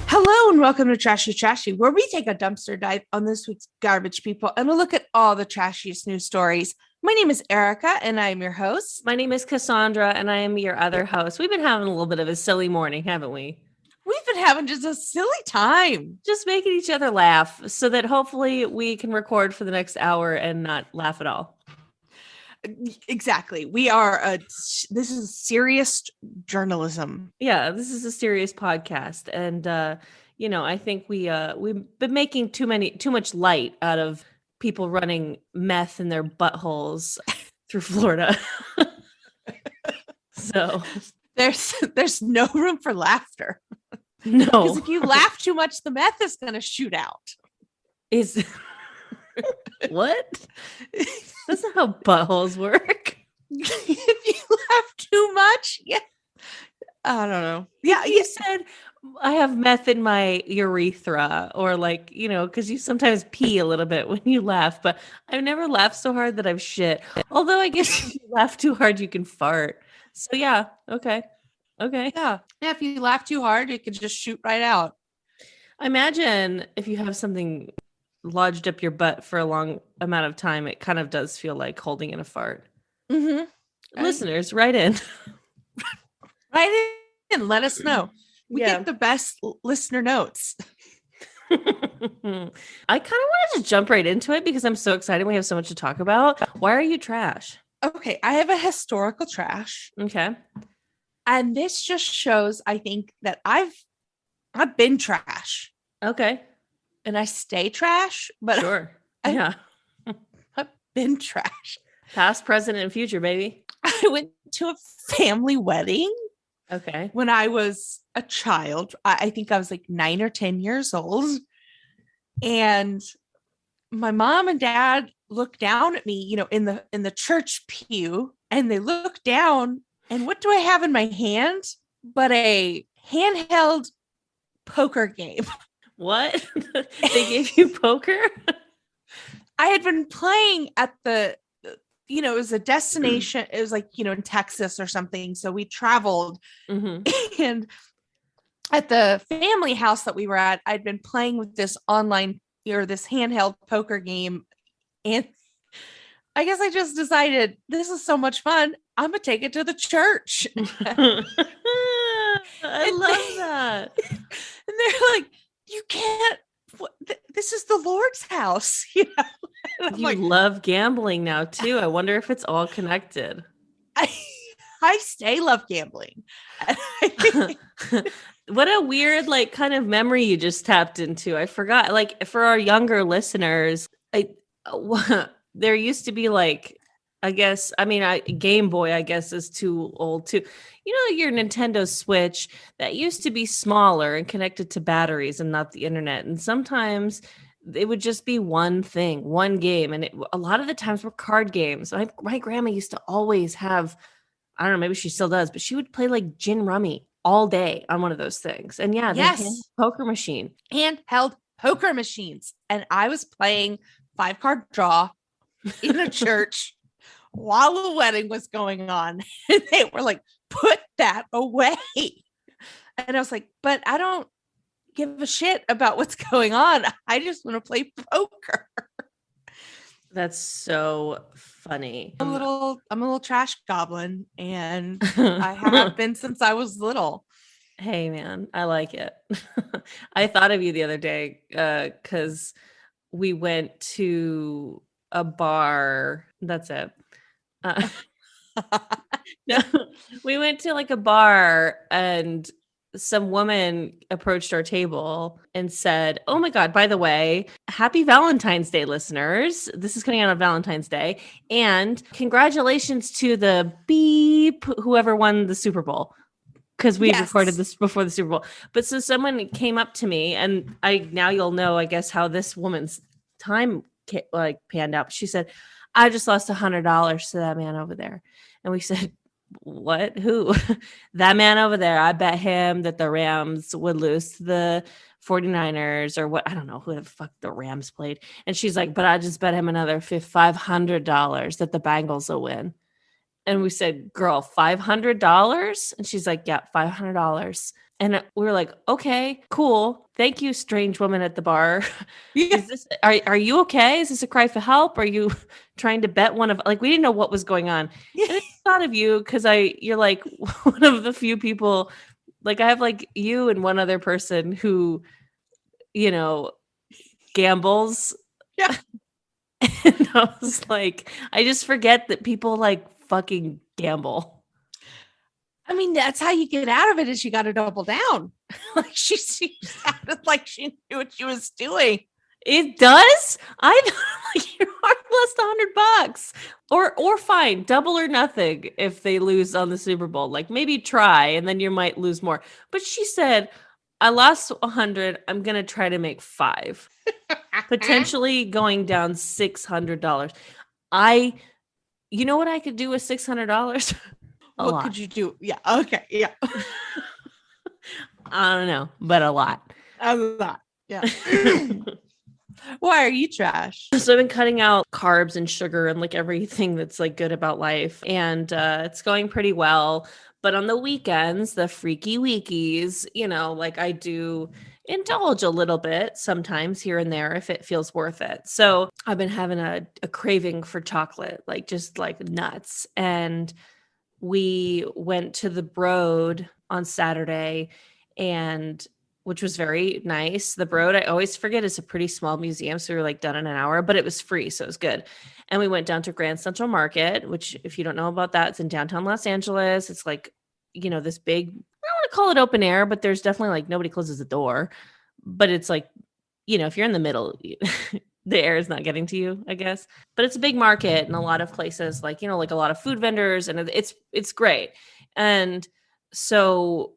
Hello and welcome to Trashy Trashy, where we take a dumpster dive on this week's garbage people and we'll look at all the trashiest news stories. My name is Erica and I am your host. My name is Cassandra and I am your other host. We've been having a little bit of a silly morning, haven't we? We've been having just a silly time. Just making each other laugh so that hopefully we can record for the next hour and not laugh at all. Exactly. This is serious journalism. Yeah, this is a serious podcast. And, I think we've been making too much light out of people running meth in their buttholes through Florida. So there's no room for laughter. No, because if you laugh too much, the meth is going to shoot out. Is what? That's not how buttholes work. If you laugh too much, yeah. I don't know. Yeah, you said I have meth in my urethra, or because you sometimes pee a little bit when you laugh, but I've never laughed so hard that I've shit. Although I guess if you laugh too hard, you can fart. So yeah, okay. Yeah, if you laugh too hard, it can just shoot right out. Imagine if you have something lodged up your butt for a long amount of time, it kind of does feel like holding in a fart. Mm-hmm. Listeners, write in. Write in. Let us know. We get the best listener notes. I kind of wanted to jump right into it because I'm so excited. We have so much to talk about. Why are you trash? Okay, I have a historical trash. Okay. And this just shows, I think, that I've been trash. Okay. And I stay trash, but sure. I've been trash. Past, present, and future, baby. I went to a family wedding. Okay. When I was a child, I think I was like 9 or 10 years old. And my mom and dad looked down at me, in the church pew, and they looked down, and what do I have in my hand but a handheld poker game? What? They gave you poker? I had been playing at it was a destination. It was in Texas or something. So we traveled. Mm-hmm. And at the family house that we were at, I'd been playing with this online or this handheld poker game. And I guess I just decided this is so much fun. I'm going to take it to the church. I love that. And they're like, you can't. This is the Lord's house. You love gambling now too. I wonder if it's all connected. I stay love gambling. What a weird kind of memory you just tapped into. I forgot. For our younger listeners, there used to be Game Boy, I guess, is too old too. Your Nintendo Switch that used to be smaller and connected to batteries and not the internet. And sometimes it would just be one thing, one game. And a lot of the times were card games. My grandma used to always have, I don't know, maybe she still does, but she would play gin rummy all day on one of those things. And yeah, yes, poker machine. Handheld poker machines. And I was playing 5-card draw in a church while the wedding was going on. And they were like, put that away. And I was like, but I don't give a shit about what's going on. I just want to play poker. That's so funny. I'm a little trash goblin, and I have been since I was little. Hey man, I like it. I thought of you the other day because we went to a bar. That's it. No, we went to a bar, and some woman approached our table and said, "Oh my God, by the way, happy Valentine's Day, listeners. This is coming out on Valentine's Day. And congratulations to the beep, whoever won the Super Bowl." Because we recorded this before the Super Bowl. But so someone came up to me, and now you'll know, I guess, how this woman's time panned out. She said, "I just lost $100 to that man over there." And we said, what? Who? That man over there, I bet him that the Rams would lose to the 49ers or what? I don't know who the fuck the Rams played. And she's like, but I just bet him another $500 that the Bengals will win. And we said, girl, $500? And she's like, yeah, $500. And we were like, okay, cool. Thank you, strange woman at the bar. Yeah. Is this, are you okay? Is this a cry for help? Are you trying to bet one of, like, we didn't know what was going on. And I thought of you because you're like one of the few people, like I have like you and one other person who, you know, gambles. Yeah. And I was like, I just forget that people like fucking gamble. I mean, that's how you get out of it is you got to double down. Like she sounded like she knew what she was doing. It does? I like you're less $100 or fine, double or nothing if they lose on the Super Bowl. Like maybe try and then you might lose more. But she said, I lost 100. I'm going to try to make 5. Potentially going down $600. You know what I could do with $600? What lot. could you do? Yeah. Okay. Yeah. I don't know, but a lot. A lot. Yeah. Why are you trash? So I've been cutting out carbs and sugar and like everything that's like good about life. And it's going pretty well. But on the weekends, the freaky weekies, you know, like I do indulge a little bit sometimes here and there if it feels worth it. So I've been having a craving for chocolate, like just like nuts. And we went to the Broad on Saturday, and which was very nice. The Broad, I always forget, is a pretty small museum. So we were like done in an hour, but it was free. So it was good. And we went down to Grand Central Market, which if you don't know about that, it's in downtown Los Angeles. It's like, you know, this big, I don't want to call it open air, but there's definitely like nobody closes the door, but it's like, you know, if you're in the middle, the air is not getting to you, I guess. But it's a big market and a lot of places like, you know, like a lot of food vendors, and it's great. And so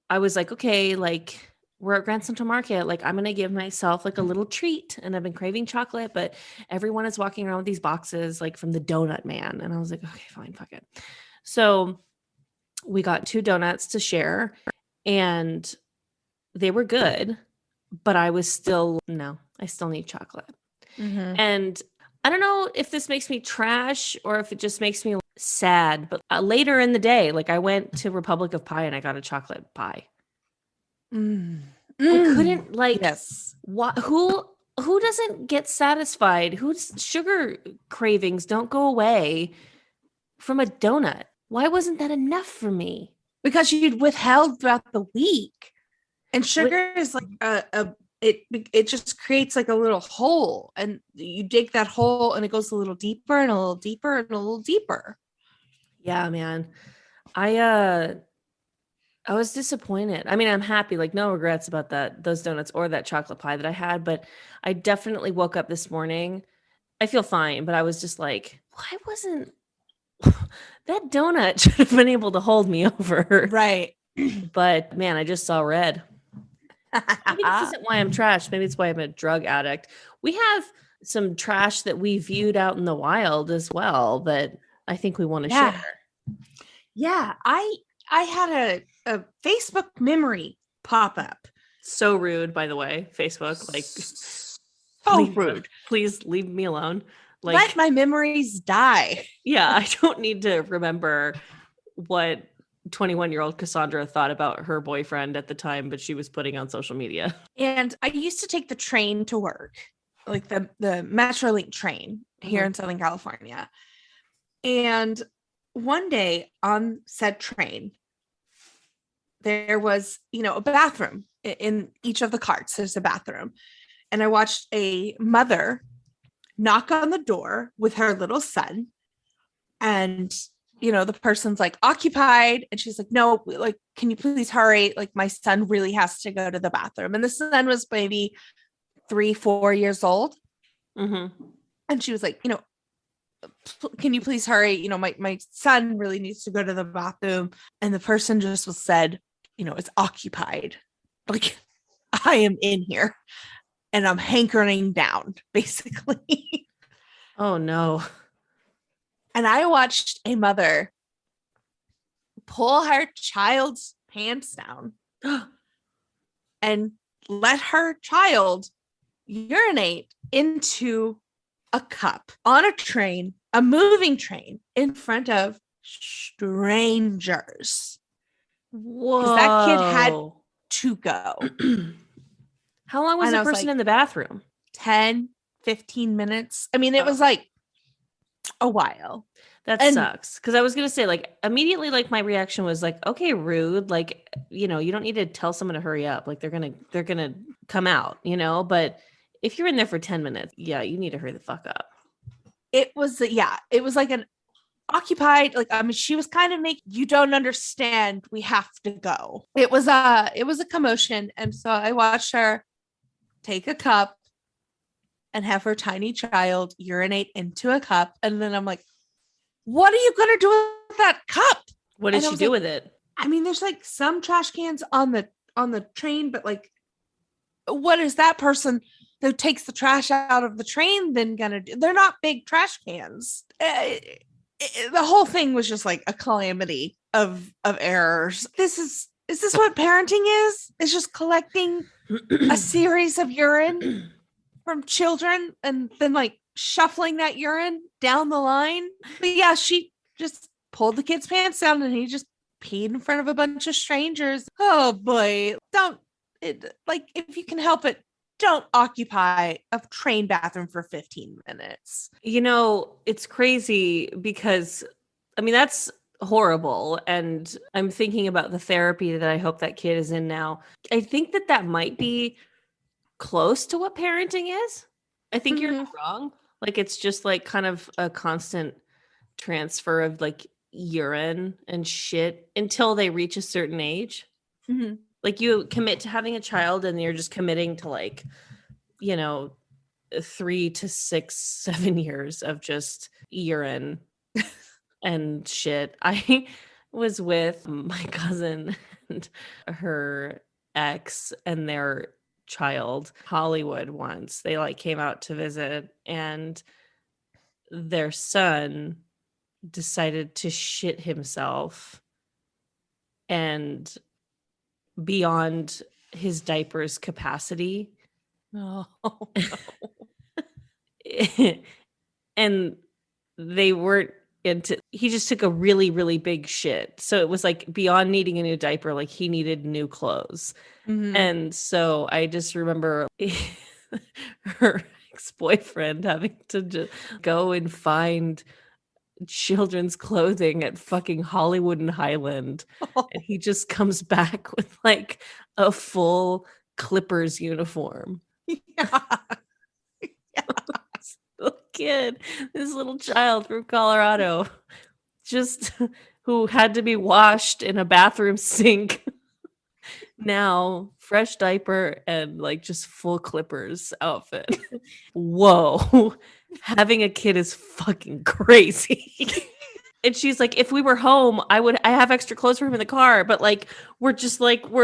I was like, okay, like we're at Grand Central Market, like I'm going to give myself like a little treat. And I've been craving chocolate, but everyone is walking around with these boxes like from the donut man. And I was like, okay, fine, fuck it. So we got 2 donuts to share and they were good, but I still need chocolate. Mm-hmm. And I don't know if this makes me trash or if it just makes me sad, but later in the day, like I went to Republic of Pie and I got a chocolate pie. I couldn't like, yes. Who doesn't get satisfied? Whose sugar cravings don't go away from a donut? Why wasn't that enough for me? Because you'd withheld throughout the week. And sugar is like it just creates like a little hole, and you dig that hole and it goes a little deeper and a little deeper and a little deeper. Yeah, man. I was disappointed. I mean, I'm happy, like no regrets about those donuts or that chocolate pie that I had, but I definitely woke up this morning. I feel fine, but I was just like, why wasn't that donut should have been able to hold me over. Right. But man, I just saw red. Maybe this isn't why I'm trash. Maybe it's why I'm a drug addict. We have some trash that we viewed out in the wild as well that I think we want to share. Yeah. I had a Facebook memory pop up. So rude, by the way, Facebook. Like so rude. Please leave me alone. Like, let my memories die. Yeah, I don't need to remember what 21-year-old Cassandra thought about her boyfriend at the time, but she was putting on social media. And I used to take the train to work, like the Metrolink train here in Southern California. And one day on said train, there was, you know, a bathroom in each of the carts. There's a bathroom. And I watched a mother knock on the door with her little son. And, you know, the person's like occupied. And she's like, no, like, can you please hurry? Like, my son really has to go to the bathroom. And the son was maybe 3-4 years old. And she was like, you know, can you please hurry? You know, my son really needs to go to the bathroom. And the person just said, you know, it's occupied. Like, I am in here and I'm hankering down, basically. Oh no. And I watched a mother pull her child's pants down and let her child urinate into a cup on a train, a moving train, in front of strangers. Whoa. Because that kid had to go. How long was the person in the bathroom? 10, 15 minutes. I mean, it was like a while. That sucks. Because I was going to say, like, immediately, like, my reaction was like, okay, rude. Like, you know, you don't need to tell someone to hurry up. Like, they're going to come out, you know? But if you're in there for 10 minutes, yeah, you need to hurry the fuck up. It was like an occupied, like, I mean, she was kind of you don't understand, we have to go. It was a commotion. And so I watched her take a cup and have her tiny child urinate into a cup. And then I'm like, what are you going to do with that cup? What did she do with it? I mean, there's like some trash cans on the train, but like, what is that person who takes the trash out of the train then gonna do? They're not big trash cans. The whole thing was just like a calamity of errors. Is this what parenting is? It's just collecting a series of urine from children and then like shuffling that urine down the line. But yeah, she just pulled the kid's pants down and he just peed in front of a bunch of strangers. Oh boy. If you can help it, don't occupy a train bathroom for 15 minutes. You know, it's crazy because, I mean, that's horrible. And I'm thinking about the therapy that I hope that kid is in now. I think that might be close to what parenting is. I think you're not wrong. Like, it's just like kind of a constant transfer of like urine and shit until they reach a certain age. Mm-hmm. Like, you commit to having a child and you're just committing to like, you know, 3 to 6, 7 years of just urine and shit. I was with my cousin and her ex and their child Hollywood once. They like came out to visit and their son decided to shit himself and beyond his diaper's capacity. Oh, no. And they weren't into, he just took a really, really big shit. So it was like beyond needing a new diaper, like he needed new clothes. Mm-hmm. And so I just remember her ex-boyfriend having to just go and find children's clothing at fucking Hollywood and Highland. And he just comes back with like a full Clippers uniform. Yeah. This little child from Colorado, just who had to be washed in a bathroom sink. Now, fresh diaper and like just full Clippers outfit. Whoa, having a kid is fucking crazy. And she's like, if we were home, I have extra clothes for him in the car, but like we're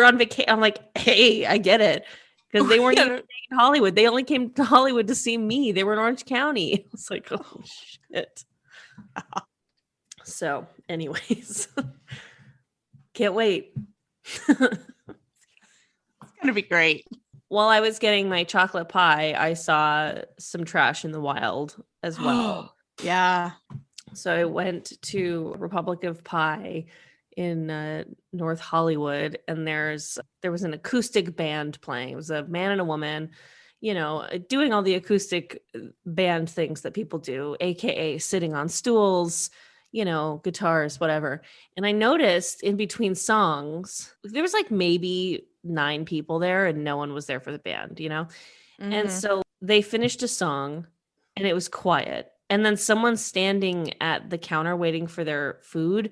on vacation. I'm like, hey, I get it. Because they weren't even in Hollywood. They only came to Hollywood to see me. They were in Orange County. It's like, oh shit. So, anyways, can't wait. It's gonna be great. While I was getting my chocolate pie, I saw some trash in the wild as well. Yeah. So I went to Republic of Pie in North Hollywood, and there was an acoustic band playing. It was a man and a woman, you know, doing all the acoustic band things that people do, aka sitting on stools, you know, guitars, whatever. And I noticed in between songs, there was like maybe 9 people there and no one was there for the band, you know? Mm-hmm. And so they finished a song and it was quiet. And then someone standing at the counter waiting for their food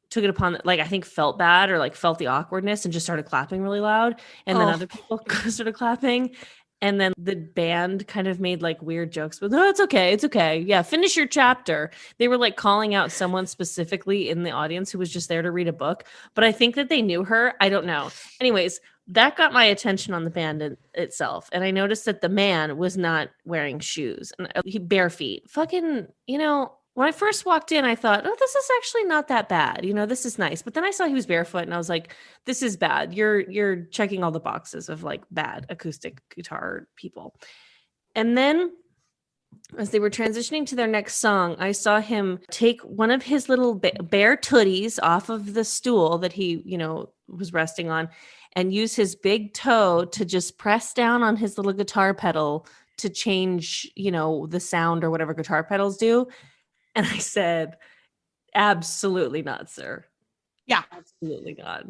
took it upon, like, I think felt bad or like felt the awkwardness and just started clapping really loud. And then other people started clapping. And then the band kind of made like weird jokes with, oh, it's okay. It's okay. Yeah. Finish your chapter. They were like calling out someone specifically in the audience who was just there to read a book. But I think that they knew her. I don't know. Anyways, that got my attention on the band itself. And I noticed that the man was not wearing shoes and he bare feet. Fucking, you know, When I first walked in, I thought, oh, this is actually not that bad. This is nice. But then I saw he was barefoot and I was like, this is bad. You're checking all the boxes of like bad acoustic guitar people. And then as they were transitioning to their next song, I saw him take one of his little bear tooties off of the stool that he, was resting on and use his big toe to just press down on his little guitar pedal to change, the sound or whatever guitar pedals do. And I said, absolutely not, sir. Yeah. Absolutely not.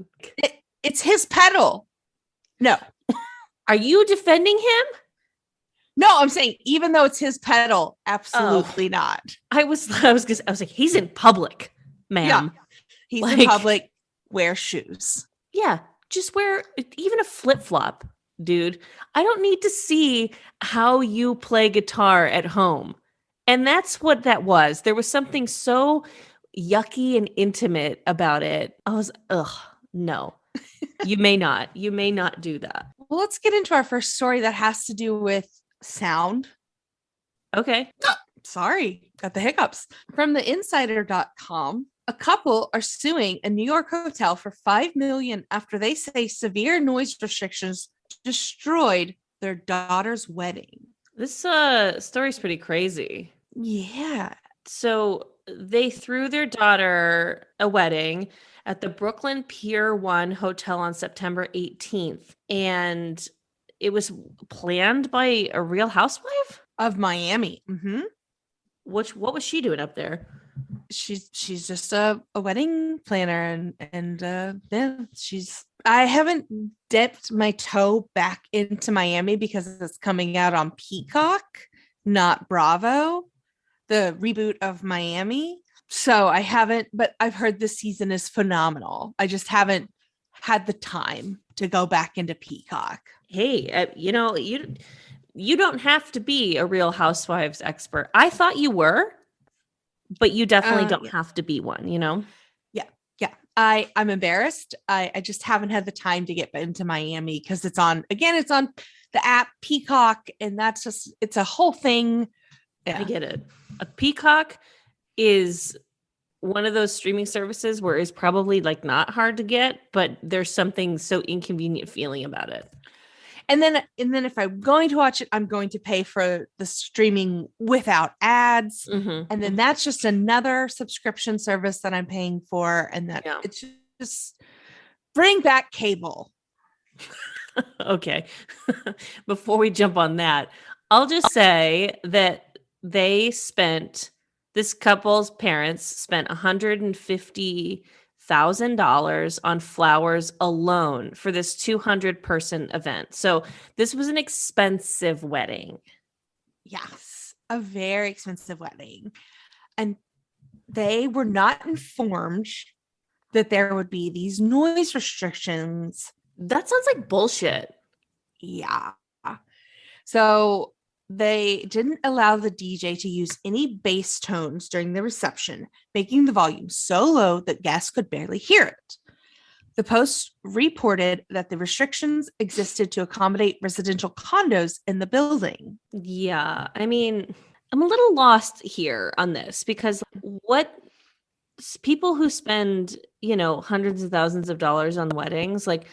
It's his pedal. No. Are you defending him? No, I'm saying even though it's his pedal, absolutely not. I was like, he's in public, ma'am. Yeah. He's in public. Wear shoes. Yeah. Just wear even a flip-flop, dude. I don't need to see how you play guitar at home. And that's what that was. There was something so yucky and intimate about it. I was, no. You may not do that. Well, let's get into our first story that has to do with sound. Okay. Oh, sorry, got the hiccups. From the insider.com, a couple are suing a New York hotel for $5 million after they say severe noise restrictions destroyed their daughter's wedding. This story is pretty crazy. Yeah. So they threw their daughter a wedding at the Brooklyn Pier 1 Hotel on September 18th. And it was planned by a Real Housewife of Miami. Mm-hmm. What was she doing up there? She's just a wedding planner and yeah, I haven't dipped my toe back into Miami because it's coming out on Peacock, not Bravo, the reboot of Miami. So I haven't, but I've heard this season is phenomenal. I just haven't had the time to go back into Peacock. Hey, you don't have to be a Real Housewives expert. I thought you were, but you definitely don't have to be one, Yeah. I'm embarrassed. I just haven't had the time to get into Miami because it's on the app Peacock, and it's a whole thing. Yeah. I get it. A Peacock is one of those streaming services where it's probably like not hard to get, but there's something so inconvenient feeling about it. And then if I'm going to watch it, I'm going to pay for the streaming without ads. Mm-hmm. And then that's just another subscription service that I'm paying for. And that it's just bring back cable. Okay. Before we jump on that, I'll just say that this couple's parents spent $150,000 on flowers alone for this 200-person event. So this was an expensive wedding. Yes, a very expensive wedding. And they were not informed that there would be these noise restrictions. That sounds like bullshit. Yeah. So they didn't allow the DJ to use any bass tones during the reception, making the volume so low that guests could barely hear it. The Post reported that the restrictions existed to accommodate residential condos in the building. Yeah, I mean, I'm a little lost here on this because what people who spend, hundreds of thousands of dollars on weddings, like,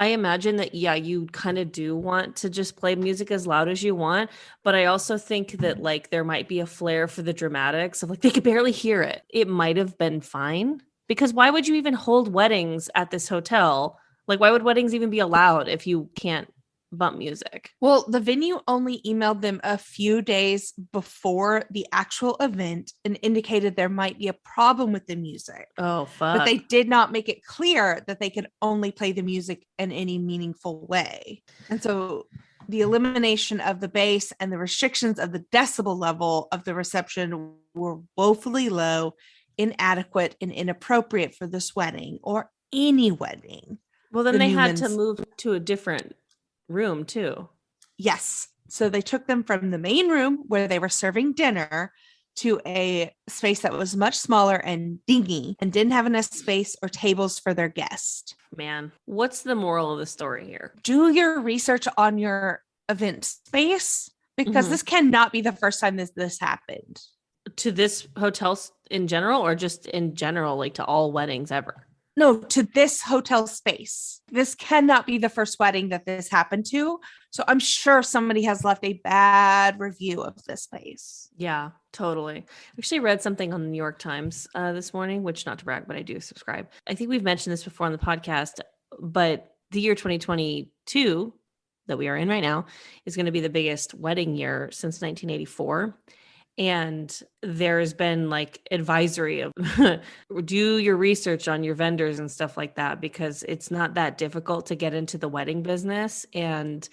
I imagine that, yeah, you kind of do want to just play music as loud as you want. But I also think that like there might be a flair for the dramatics of like they could barely hear it. It might have been fine because why would you even hold weddings at this hotel? Like, why would weddings even be allowed if you can't bump music? Well, the venue only emailed them a few days before the actual event and indicated there might be a problem with the music. Oh, fuck. But they did not make it clear that they could only play the music in any meaningful way. And so the elimination of the bass and the restrictions of the decibel level of the reception were woefully low, inadequate, and inappropriate for this wedding or any wedding. Well, then they had to move to a different room too. Yes. So they took them from the main room where they were serving dinner to a space that was much smaller and dingy and didn't have enough space or tables for their guests. Man, what's the moral of the story here? Do your research on your event space because this cannot be the first time this happened. To this hotel in general, or just in general, like to all weddings ever? No, to this hotel space. This cannot be the first wedding that this happened to. So I'm sure somebody has left a bad review of this place. Yeah, totally. I actually read something on the New York Times this morning, which, not to brag, but I do subscribe. I think we've mentioned this before on the podcast, but the year 2022 that we are in right now is going to be the biggest wedding year since 1984. And there's been like advisory of do your research on your vendors and stuff like that, because it's not that difficult to get into the wedding business. And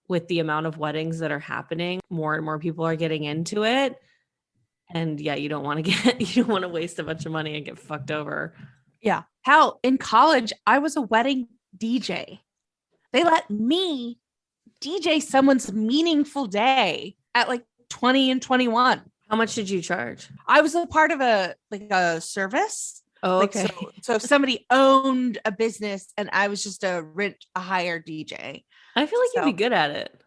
with the amount of weddings that are happening, more and more people are getting into it. And yeah, you don't want to waste a bunch of money and get fucked over. Yeah. Hell, in college, I was a wedding DJ. They let me DJ someone's meaningful day at like 20 and 21. How much did you charge? I was a part of a service. Oh, like, okay. So if somebody owned a business and I was just a hired DJ. I feel like you'd be good at it.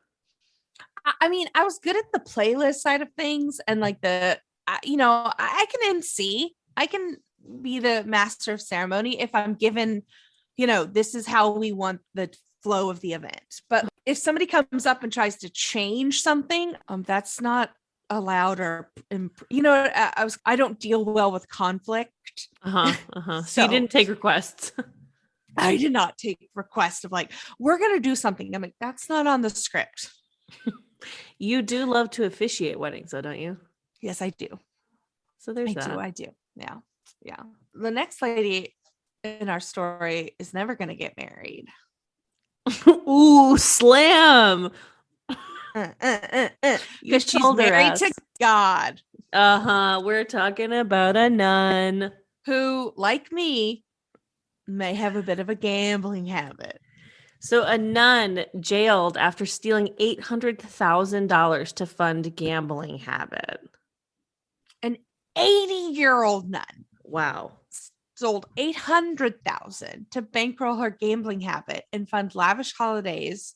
I mean, I was good at the playlist side of things, and like I can MC. I can be the master of ceremony if I'm given, this is how we want the flow of the event. But if somebody comes up and tries to change something, that's not allowed, or I don't deal well with conflict. So you didn't take requests. I did not take requests of like, we're gonna do something. I'm like, that's not on the script. You do love to officiate weddings, though, don't you? Yes, I do. So there's that. I do. Yeah. The next lady in our story is never gonna get married. Ooh, slam. Because she's married to God. We're talking about a nun who, like me, may have a bit of a gambling habit. So a nun jailed after stealing $800,000 to fund gambling habit. An 80-year-old nun. Wow. Sold $800,000 to bankroll her gambling habit and fund lavish holidays,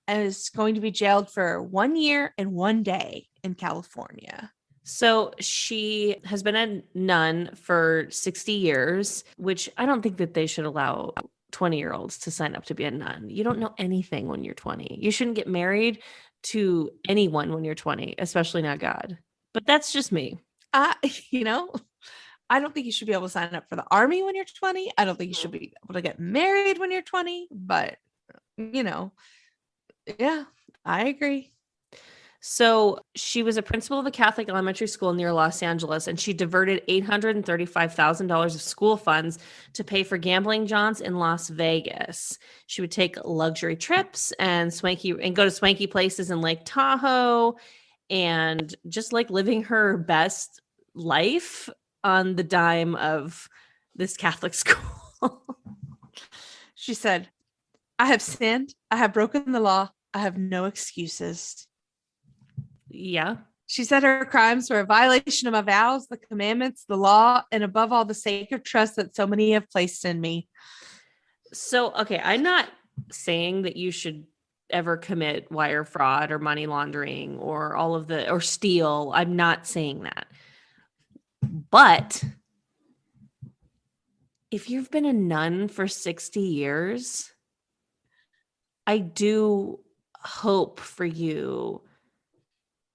and is going to be jailed for 1 year and 1 day in California. So she has been a nun for 60 years, which I don't think that they should allow 20-year-olds to sign up to be a nun. You don't know anything when you're 20. You shouldn't get married to anyone when you're 20, especially not God. But that's just me. I don't think you should be able to sign up for the army when you're 20. I don't think you should be able to get married when you're 20, but yeah, I agree. So she was a principal of a Catholic elementary school near Los Angeles, and she diverted $835,000 of school funds to pay for gambling jaunts in Las Vegas. She would take luxury trips and go to swanky places in Lake Tahoe, and just like living her best life on the dime of this Catholic school. She said, "I have sinned. I have broken the law. I have no excuses." Yeah. She said her crimes were a violation of my vows, the commandments, the law, and above all, the sacred trust that so many have placed in me. So, okay, I'm not saying that you should ever commit wire fraud or money laundering or steal. I'm not saying that. But if you've been a nun for 60 years, I do hope for you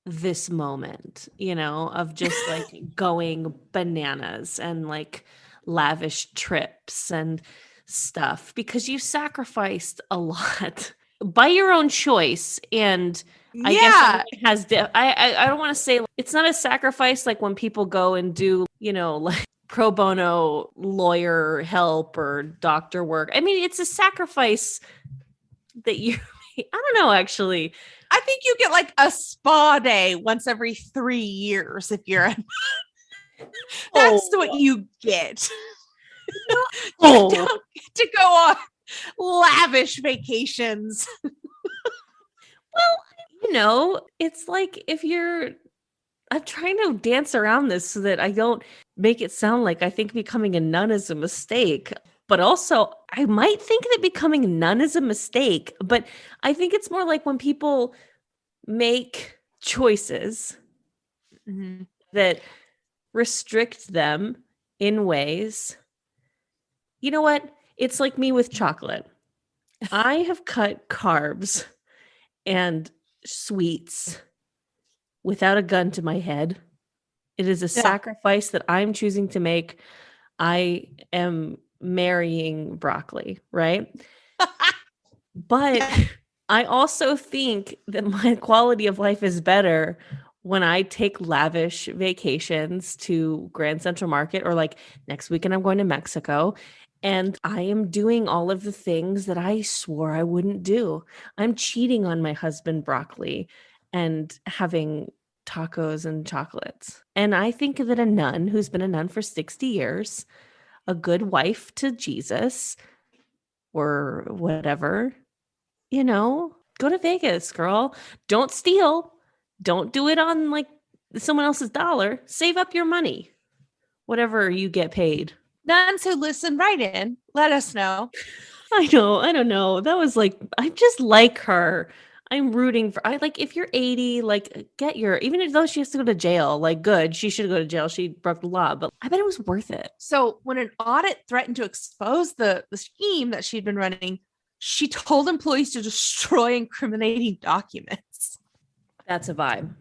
this moment, of just like going bananas and like lavish trips and stuff, because you sacrificed a lot by your own choice. And I guess it has I don't want to say it's not a sacrifice like when people go and do, like pro bono lawyer help or doctor work. I mean, it's a sacrifice that you I don't know, actually. I think you get like a spa day once every 3 years if you're that's what you get. You don't get to go on lavish vacations. Well, it's like I'm trying to dance around this so that I don't make it sound like I think becoming a nun is a mistake. But also, I might think that becoming a nun is a mistake, but I think it's more like when people make choices that restrict them in ways. You know what? It's like me with chocolate. I have cut carbs and sweets without a gun to my head. It is a sacrifice that I'm choosing to make. I am marrying broccoli, right? But I also think that my quality of life is better when I take lavish vacations to Grand Central Market, or like next weekend I'm going to Mexico, and I am doing all of the things that I swore I wouldn't do. I'm cheating on my husband broccoli and having tacos and chocolates. And I think that a nun who's been a nun for 60 years, a good wife to Jesus or whatever, go to Vegas, girl. Don't steal. Don't do it on like someone else's dollar. Save up your money, whatever you get paid. Nuns who listen, right in. Let us know. I don't know. That was like, I just like her. I'm rooting for, if you're 80, like even though she has to go to jail, like good, she should go to jail. She broke the law, but I bet it was worth it. So when an audit threatened to expose the scheme that she'd been running, she told employees to destroy incriminating documents. That's a vibe.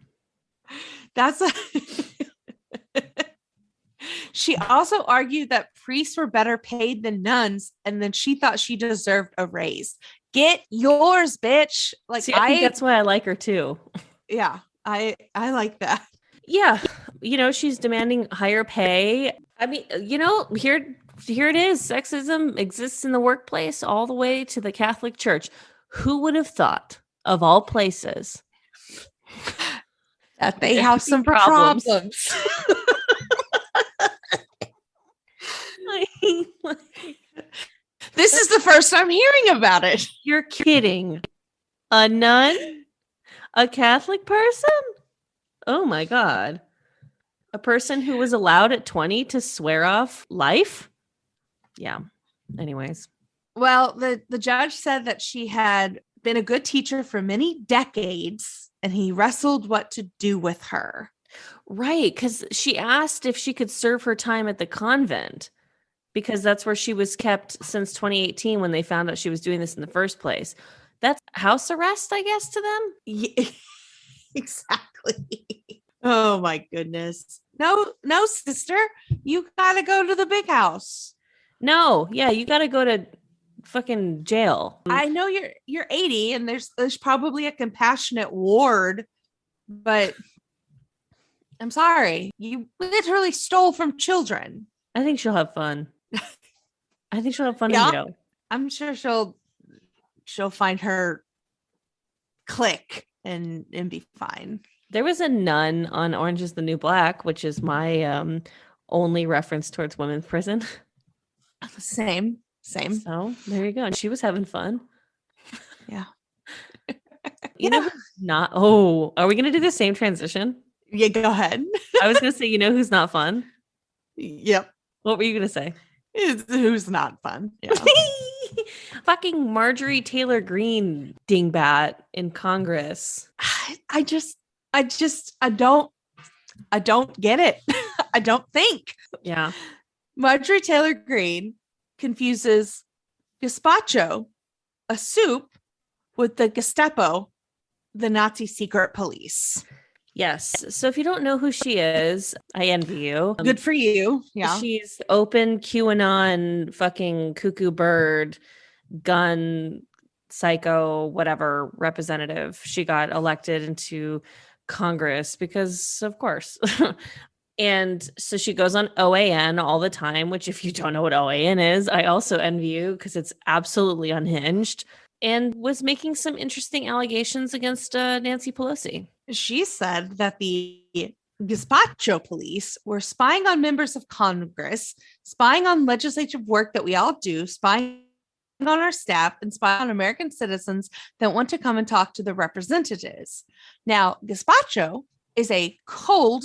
She also argued that priests were better paid than nuns, and then she thought she deserved a raise. Get yours, bitch. Like, see, I think that's why I like her too. Yeah, I like that. Yeah, she's demanding higher pay. I mean, here it is. Sexism exists in the workplace all the way to the Catholic Church. Who would have thought, of all places, that they have some problems? This is the first I'm hearing about it. You're kidding. A nun? A Catholic person? Oh my God. A person who was allowed at 20 to swear off life? Yeah. Anyways. Well, the judge said that she had been a good teacher for many decades, and he wrestled what to do with her. Right, because she asked if she could serve her time at the convent, because that's where she was kept since 2018 when they found out she was doing this in the first place. That's house arrest, I guess, to them. Yeah, exactly. Oh my goodness. No, sister, you gotta go to the big house. No, yeah, you gotta go to fucking jail. I know you're 80 and there's probably a compassionate ward, but I'm sorry, you literally stole from children. I think she'll have fun. I think she'll have fun in jail. I'm sure she'll find her clique and be fine. There was a nun on Orange is the New Black, which is my only reference towards women's prison. Same. So there you go. And she was having fun. Yeah. Who's not? Oh, are we going to do the same transition? Yeah, go ahead. I was going to say, who's not fun? Yep. What were you going to say? Who's not fun? Yeah. Fucking Marjorie Taylor Greene dingbat in Congress. I don't get it. I don't think. Yeah. Marjorie Taylor Greene confuses gazpacho, a soup, with the Gestapo, the Nazi secret police. Yes. So if you don't know who she is, I envy you. Good for you. Yeah. She's open QAnon, fucking cuckoo bird, gun, psycho, whatever representative. She got elected into Congress because, of course. And so she goes on OAN all the time, which if you don't know what OAN is, I also envy you because it's absolutely unhinged, and was making some interesting allegations against Nancy Pelosi. She said that the Gazpacho police were spying on members of Congress, spying on legislative work that we all do, spying on our staff, and spying on American citizens that want to come and talk to the representatives. Now, gazpacho is a cold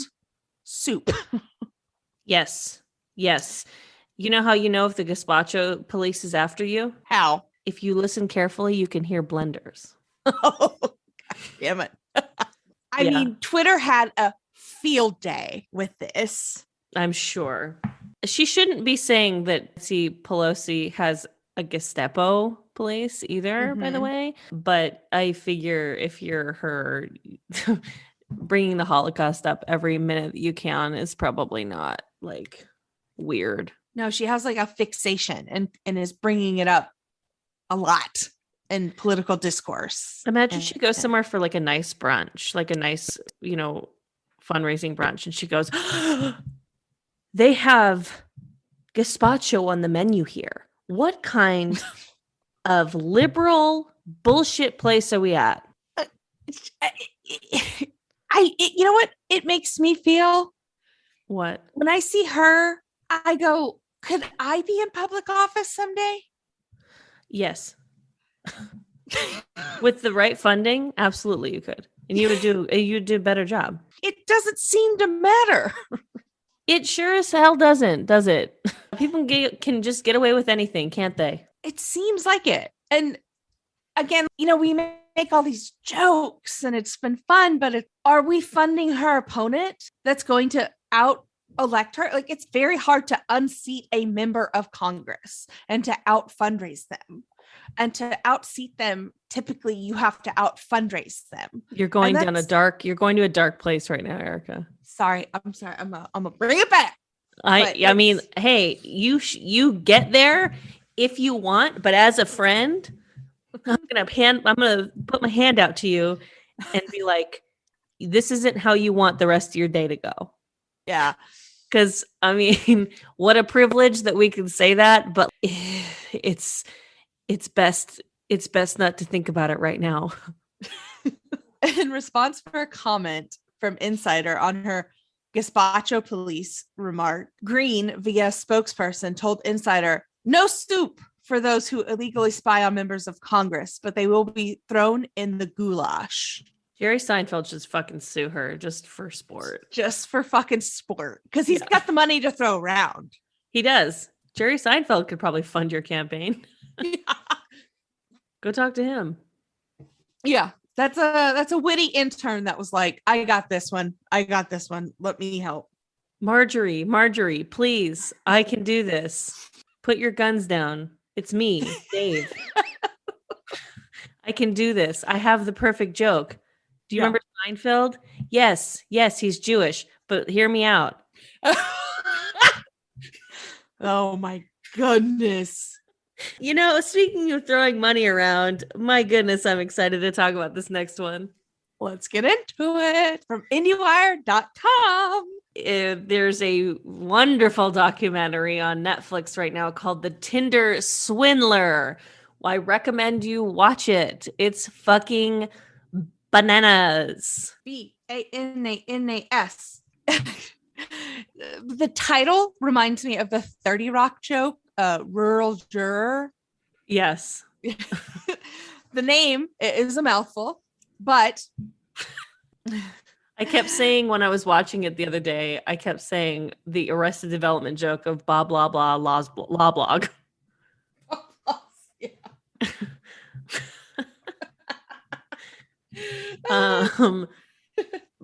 soup. Yes. You know how you know if the gazpacho police is after you? How? If you listen carefully, you can hear blenders. Oh, God damn it. I mean, Twitter had a field day with this. I'm sure. She shouldn't be saying that Nancy Pelosi has a Gestapo place either, by the way. But I figure if you're her, bringing the Holocaust up every minute that you can is probably not like weird. No, she has like a fixation and is bringing it up a lot in political discourse. Imagine she goes somewhere for like a nice brunch, like a nice, fundraising brunch. And she goes, they have gazpacho on the menu here. What kind of liberal bullshit place are we at? You know what? It makes me feel. What? When I see her, I go, could I be in public office someday? Yes. With the right funding, absolutely you could. And you'd do a better job. It doesn't seem to matter. It sure as hell doesn't, does it? People can just get away with anything, can't they? It seems like it. And again, we make all these jokes and it's been fun, but are we funding her opponent that's going to out-elect her? Like, it's very hard to unseat a member of Congress and to out-fundraise them. And to out-seat them, typically you have to out-fundraise them. You're going to a dark place right now, Erica. Sorry. I'm sorry. I'm gonna bring it back. I mean, hey, you get there if you want, but as a friend, I'm gonna put my hand out to you and be like, this isn't how you want the rest of your day to go. Yeah. Because I mean, what a privilege that we can say that, but it's best not to think about it right now. In response for a comment from Insider on her gazpacho police remark, Green, via spokesperson, told Insider, no soup for those who illegally spy on members of Congress, but they will be thrown in the goulash. Jerry Seinfeld should fucking sue her just for sport. Just for fucking sport. Because he's got the money to throw around. He does. Jerry Seinfeld could probably fund your campaign. Go talk to him. Yeah. That's a witty intern that was like, I got this one. Let me help. Marjorie, please. I can do this. Put your guns down. It's me, Dave. I can do this. I have the perfect joke. Do you remember Seinfeld? Yes, he's Jewish, but hear me out. Oh my goodness. Speaking of throwing money around, my goodness, I'm excited to talk about this next one. Let's get into it. From IndieWire.com. There's a wonderful documentary on Netflix right now called The Tinder Swindler. I recommend you watch it. It's fucking bananas. BANANAS. The title reminds me of the 30 Rock joke, Rural Juror. Yes. The name is a mouthful, but I kept saying when I was watching it the other day, I kept saying the Arrested Development joke of blah, blah, blah, law blog.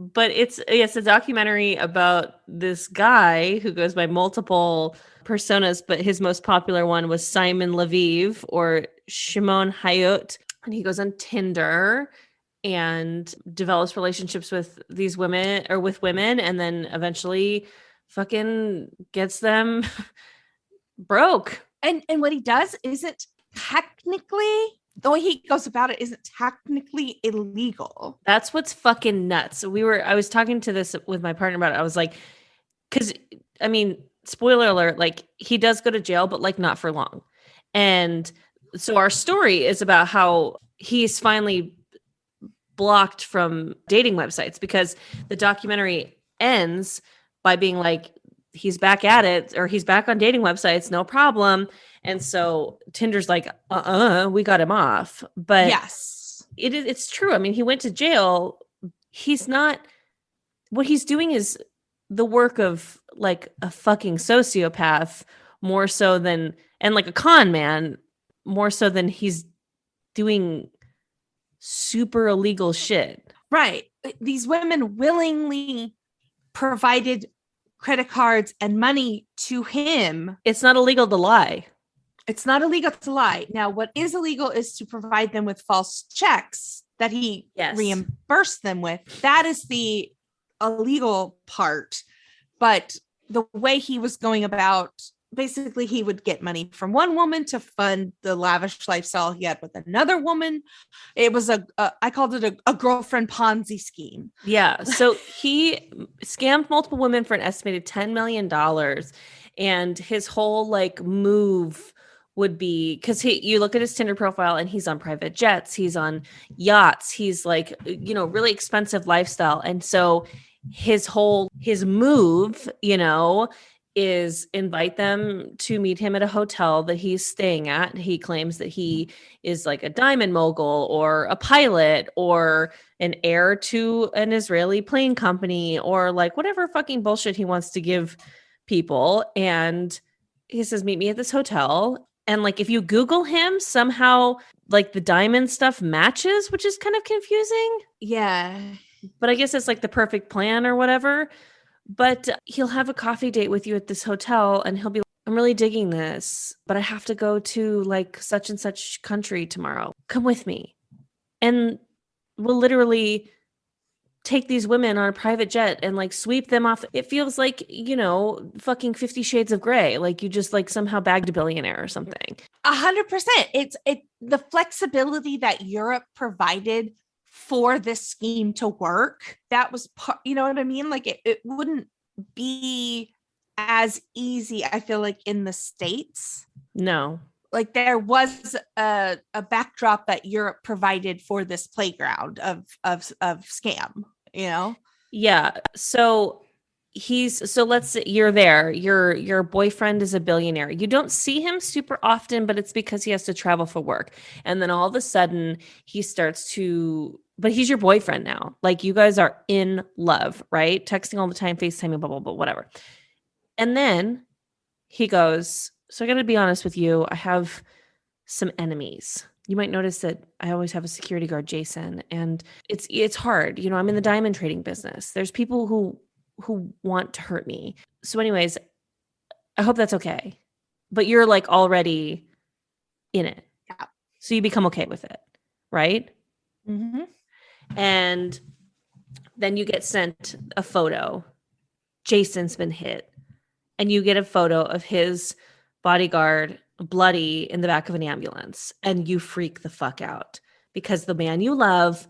But it's a documentary about this guy who goes by multiple personas, but his most popular one was Simon Leviev or Shimon Hayut. And he goes on Tinder and develops relationships with these women and then eventually fucking gets them broke. And what he does isn't technically, the way he goes about it isn't technically illegal. That's what's fucking nuts. I was talking to this with my partner about it. I was like, because I mean, spoiler alert, like he does go to jail, but like not for long. And so our story is about how he's finally blocked from dating websites because the documentary ends by being like, he's back at it, or he's back on dating websites, no problem. And so Tinder's like, we got him off. But yes, it's true. I mean, he went to jail. What he's doing is the work of like a fucking sociopath more so than, and like a con man more so than he's doing super illegal shit. Right. These women willingly provided credit cards and money to him. It's not illegal to lie. It's not illegal to lie. Now, what is illegal is to provide them with false checks that he reimbursed them with. That is the illegal part. But the way he was going about, basically, he would get money from one woman to fund the lavish lifestyle he had with another woman. It was I called it a girlfriend Ponzi scheme. Yeah. So he scammed multiple women for an estimated $10 million. And his whole like move would be, because you look at his Tinder profile and he's on private jets, he's on yachts, he's like, you know, really expensive lifestyle. And so his move, you know, is invite them to meet him at a hotel that he's staying at. He claims that he is like a diamond mogul or a pilot or an heir to an Israeli plane company or like whatever fucking bullshit he wants to give people. And he says, meet me at this hotel. And like, if you Google him, somehow like the diamond stuff matches, which is kind of confusing. Yeah. But I guess it's like the perfect plan or whatever. But he'll have a coffee date with you at this hotel and he'll be like, I'm really digging this, but I have to go to like such and such country tomorrow. Come with me. And we'll literally take these women on a private jet and like sweep them off. It feels like, you know, fucking 50 Shades of Grey. Like you just like somehow bagged a billionaire or something. 100%. It's the flexibility that Europe provided for this scheme to work. That was part, you know what I mean? Like it wouldn't be as easy, I feel like, in the States. No. Like there was a backdrop that Europe provided for this playground of scam, you know? Yeah. So let's say you're there. Your boyfriend is a billionaire. You don't see him super often, but it's because he has to travel for work. And then all of a sudden he starts to, but he's your boyfriend now. Like you guys are in love, right? Texting all the time, FaceTiming, blah, blah, blah, whatever. And then he goes, so I got to be honest with you. I have some enemies. You might notice that I always have a security guard, Jason, and it's hard. You know, I'm in the diamond trading business. There's people who want to hurt me. So anyways, I hope that's okay. But you're like already in it. Yeah. So you become okay with it, right? Mm-hmm. And then you get sent a photo. Jason's been hit. And you get a photo of his bodyguard bloody in the back of an ambulance. And you freak the fuck out because the man you love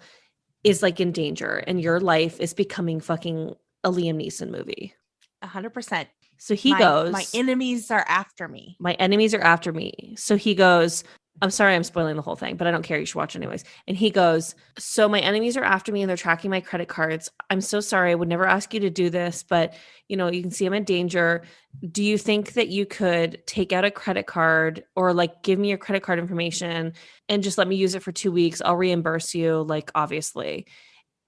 is like in danger and your life is becoming fucking a Liam Neeson movie. 100%. So he goes, my enemies are after me. My enemies are after me. So he goes, I'm sorry, I'm spoiling the whole thing, but I don't care. You should watch anyways. And he goes, so my enemies are after me and they're tracking my credit cards. I'm so sorry. I would never ask you to do this, but you know, you can see I'm in danger. Do you think that you could take out a credit card or like give me your credit card information and just let me use it for 2 weeks? I'll reimburse you, like obviously.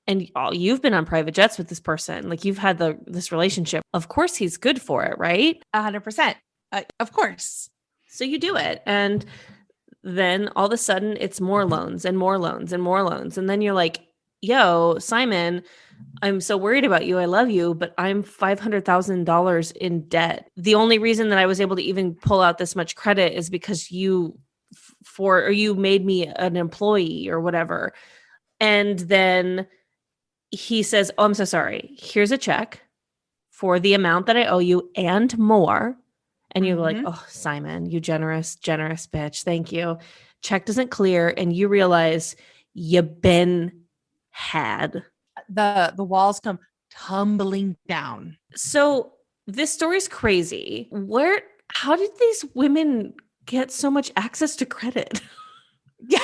And you've been on private jets with this person. Like you've had this relationship. Of course he's good for it, right? 100%. Of course. So you do it. And then all of a sudden it's more loans and more loans and more loans. And then you're like, yo, Simon, I'm so worried about you. I love you, but I'm $500,000 in debt. The only reason that I was able to even pull out this much credit is because you made me an employee or whatever. And then he says, oh, I'm so sorry. Here's a check for the amount that I owe you and more. And you're like, oh, Simon, you generous bitch. Thank you. Check doesn't clear. And you realize you've been had. The walls come tumbling down. So this story's crazy. How did these women get so much access to credit? Yeah.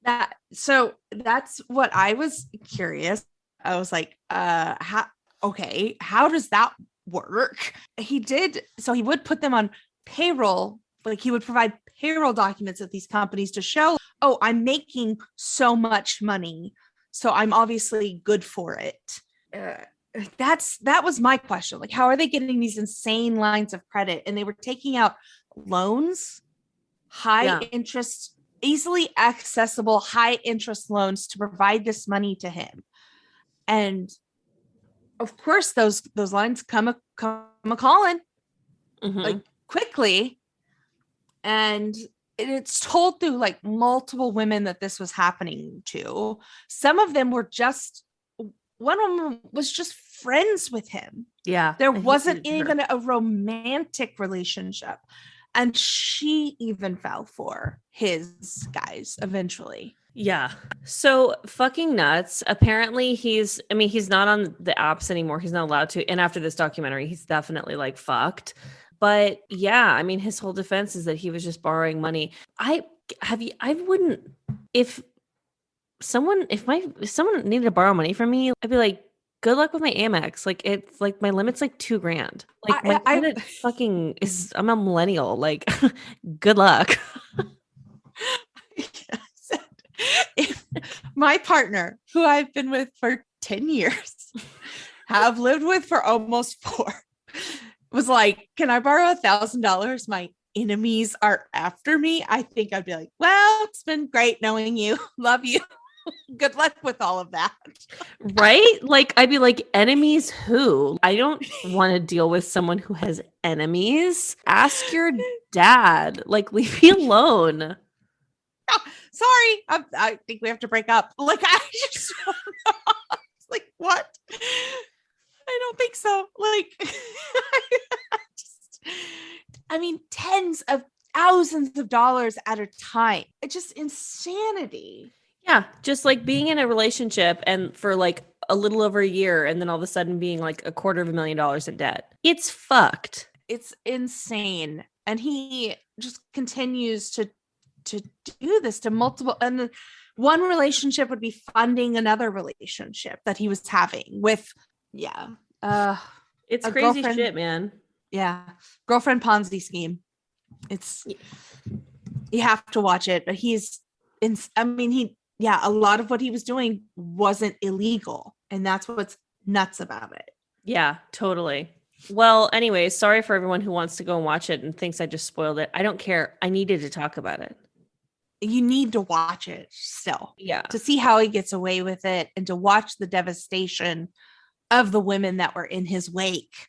That's what I was curious. I was like, how does that work? He would put them on payroll. Like he would provide payroll documents at these companies to show, oh, I'm making so much money, so I'm obviously good for it. That was my question. Like, how are they getting these insane lines of credit? And they were taking out loans, high interest, easily accessible, high interest loans to provide this money to him. And of course, those lines come a calling like quickly, and it's told through like multiple women that this was happening to. Some of them were just, one of them was just friends with him. Yeah. There wasn't even a romantic relationship. And she even fell for his guys eventually. Yeah. So fucking nuts. Apparently he's not on the apps anymore. He's not allowed to. And after this documentary, he's definitely like fucked. But yeah, I mean, his whole defense is that he was just borrowing money. If someone needed to borrow money from me, I'd be like, good luck with my Amex. Like, it's like my limit's like $2,000. Like my credit fucking is, I'm a millennial. Like, good luck. If my partner, who I've been with for 10 years, have lived with for almost 4, was like, can I borrow $1,000? My enemies are after me. I think I'd be like, well, it's been great knowing you. Love you. Good luck with all of that. Right? Like, I'd be like, enemies who? I don't want to deal with someone who has enemies. Ask your dad. Like, leave me alone. Sorry, I think we have to break up. Like, I just like, what? I don't think so. Like, I mean, tens of thousands of dollars at a time. It's just insanity. Yeah, just like being in a relationship and for like a little over a year, and then all of a sudden being like $250,000 in debt. It's fucked. It's insane. And he just continues to do this to multiple, and one relationship would be funding another relationship that he was having with it's crazy shit, man. Girlfriend Ponzi scheme. It's, you have to watch it. But a lot of what he was doing wasn't illegal, and that's what's nuts about it. Yeah, totally. Well, anyway, sorry for everyone who wants to go and watch it and thinks I just spoiled it. I don't care. I needed to talk about it. You need to watch it still. Yeah. To see how he gets away with it, and to watch the devastation of the women that were in his wake.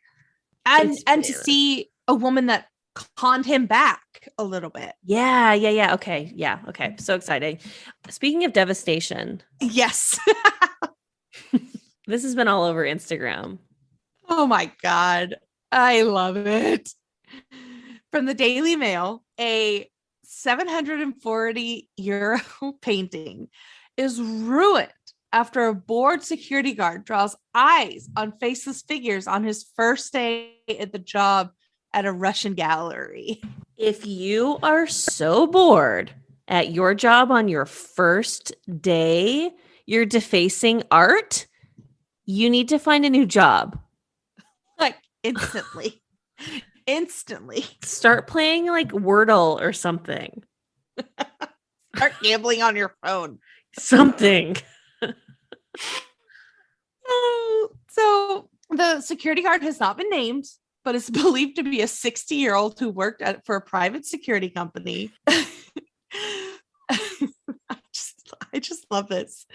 And to see a woman that conned him back a little bit. Yeah. Okay. Yeah. Okay. So exciting. Speaking of devastation. Yes. This has been all over Instagram. Oh my God. I love it. From the Daily Mail, a €740 painting is ruined after a bored security guard draws eyes on faceless figures on his first day at the job at a Russian gallery. If you are so bored at your job on your first day, you're defacing art, you need to find a new job. Like, instantly. Instantly. Start playing like Wordle or something. Start gambling on your phone. Something. So the security guard has not been named, but is believed to be a 60-year-old who worked for a private security company. I just love this.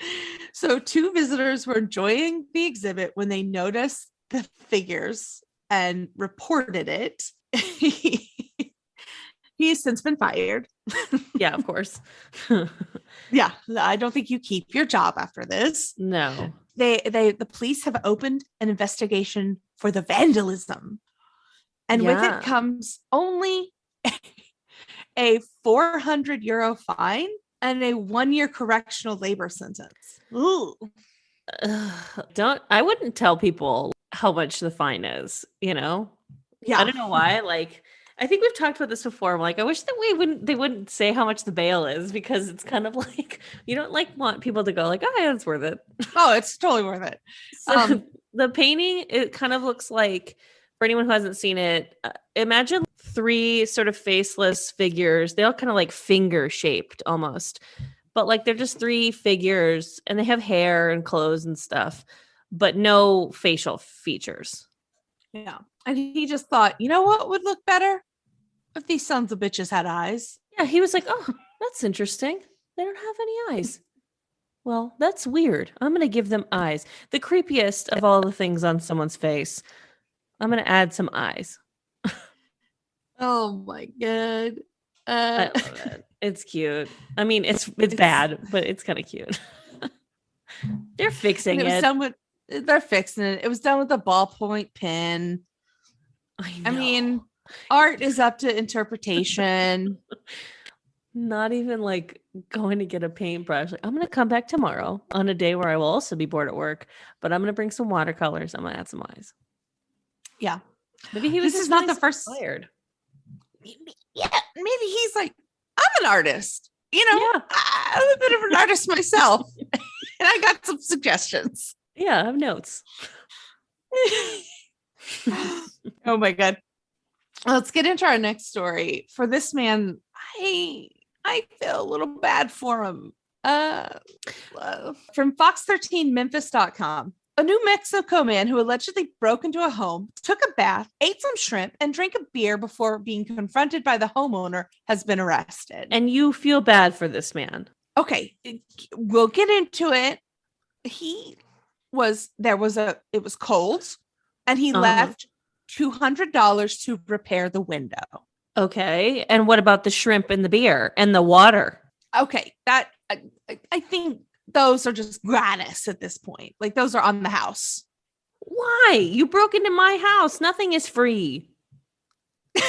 So 2 visitors were enjoying the exhibit when they noticed the figures and reported it. He has since been fired. Yeah, of course. Yeah, I don't think you keep your job after this. No. The police have opened an investigation for the vandalism. And with it comes only a €400 fine and a 1-year correctional labor sentence. Ooh. I wouldn't tell people how much the fine is, you know? Yeah. I don't know why. Like, I think we've talked about this before. I'm like, I wish that they wouldn't say how much the bail is, because it's kind of like, you don't like want people to go like, oh yeah, it's worth it. Oh, it's totally worth it. So the painting, it kind of looks like, for anyone who hasn't seen it, imagine 3 sort of faceless figures. They all kind of like finger shaped almost, but like they're just 3 figures, and they have hair and clothes and stuff, but no facial features. Yeah. And he just thought, you know what would look better? If these sons of bitches had eyes. Yeah, he was like, oh, that's interesting. They don't have any eyes. Well, that's weird. I'm going to give them eyes. The creepiest of all the things on someone's face. I'm going to add some eyes. Oh my God. I love it. It's cute. I mean, it's bad, but it's kind of cute. They're fixing it was it. done with they're fixing it. It was done with a ballpoint pen. I mean, art is up to interpretation. Not even like going to get a paintbrush. Like, I'm going to come back tomorrow on a day where I will also be bored at work, but I'm going to bring some watercolors. I'm going to add some eyes. Yeah. Maybe he was This just is not really the first. inspired. Yeah, maybe he's like, I'm an artist. You know, Yeah. I'm a bit of an artist myself, and I got some suggestions. Yeah, I have notes. Oh my God. Let's get into our next story. For this man, I feel a little bad for him. From Fox13Memphis.com. A New Mexico man who allegedly broke into a home, took a bath, ate some shrimp, and drank a beer before being confronted by the homeowner has been arrested. And you feel bad for this man. Okay, we'll get into it. It was cold, and he left $200 to repair the window. Okay. And what about the shrimp and the beer and the water? Okay, that I think those are just gratis at this point. Like those are on the house. Why? You broke into my house. Nothing is free. He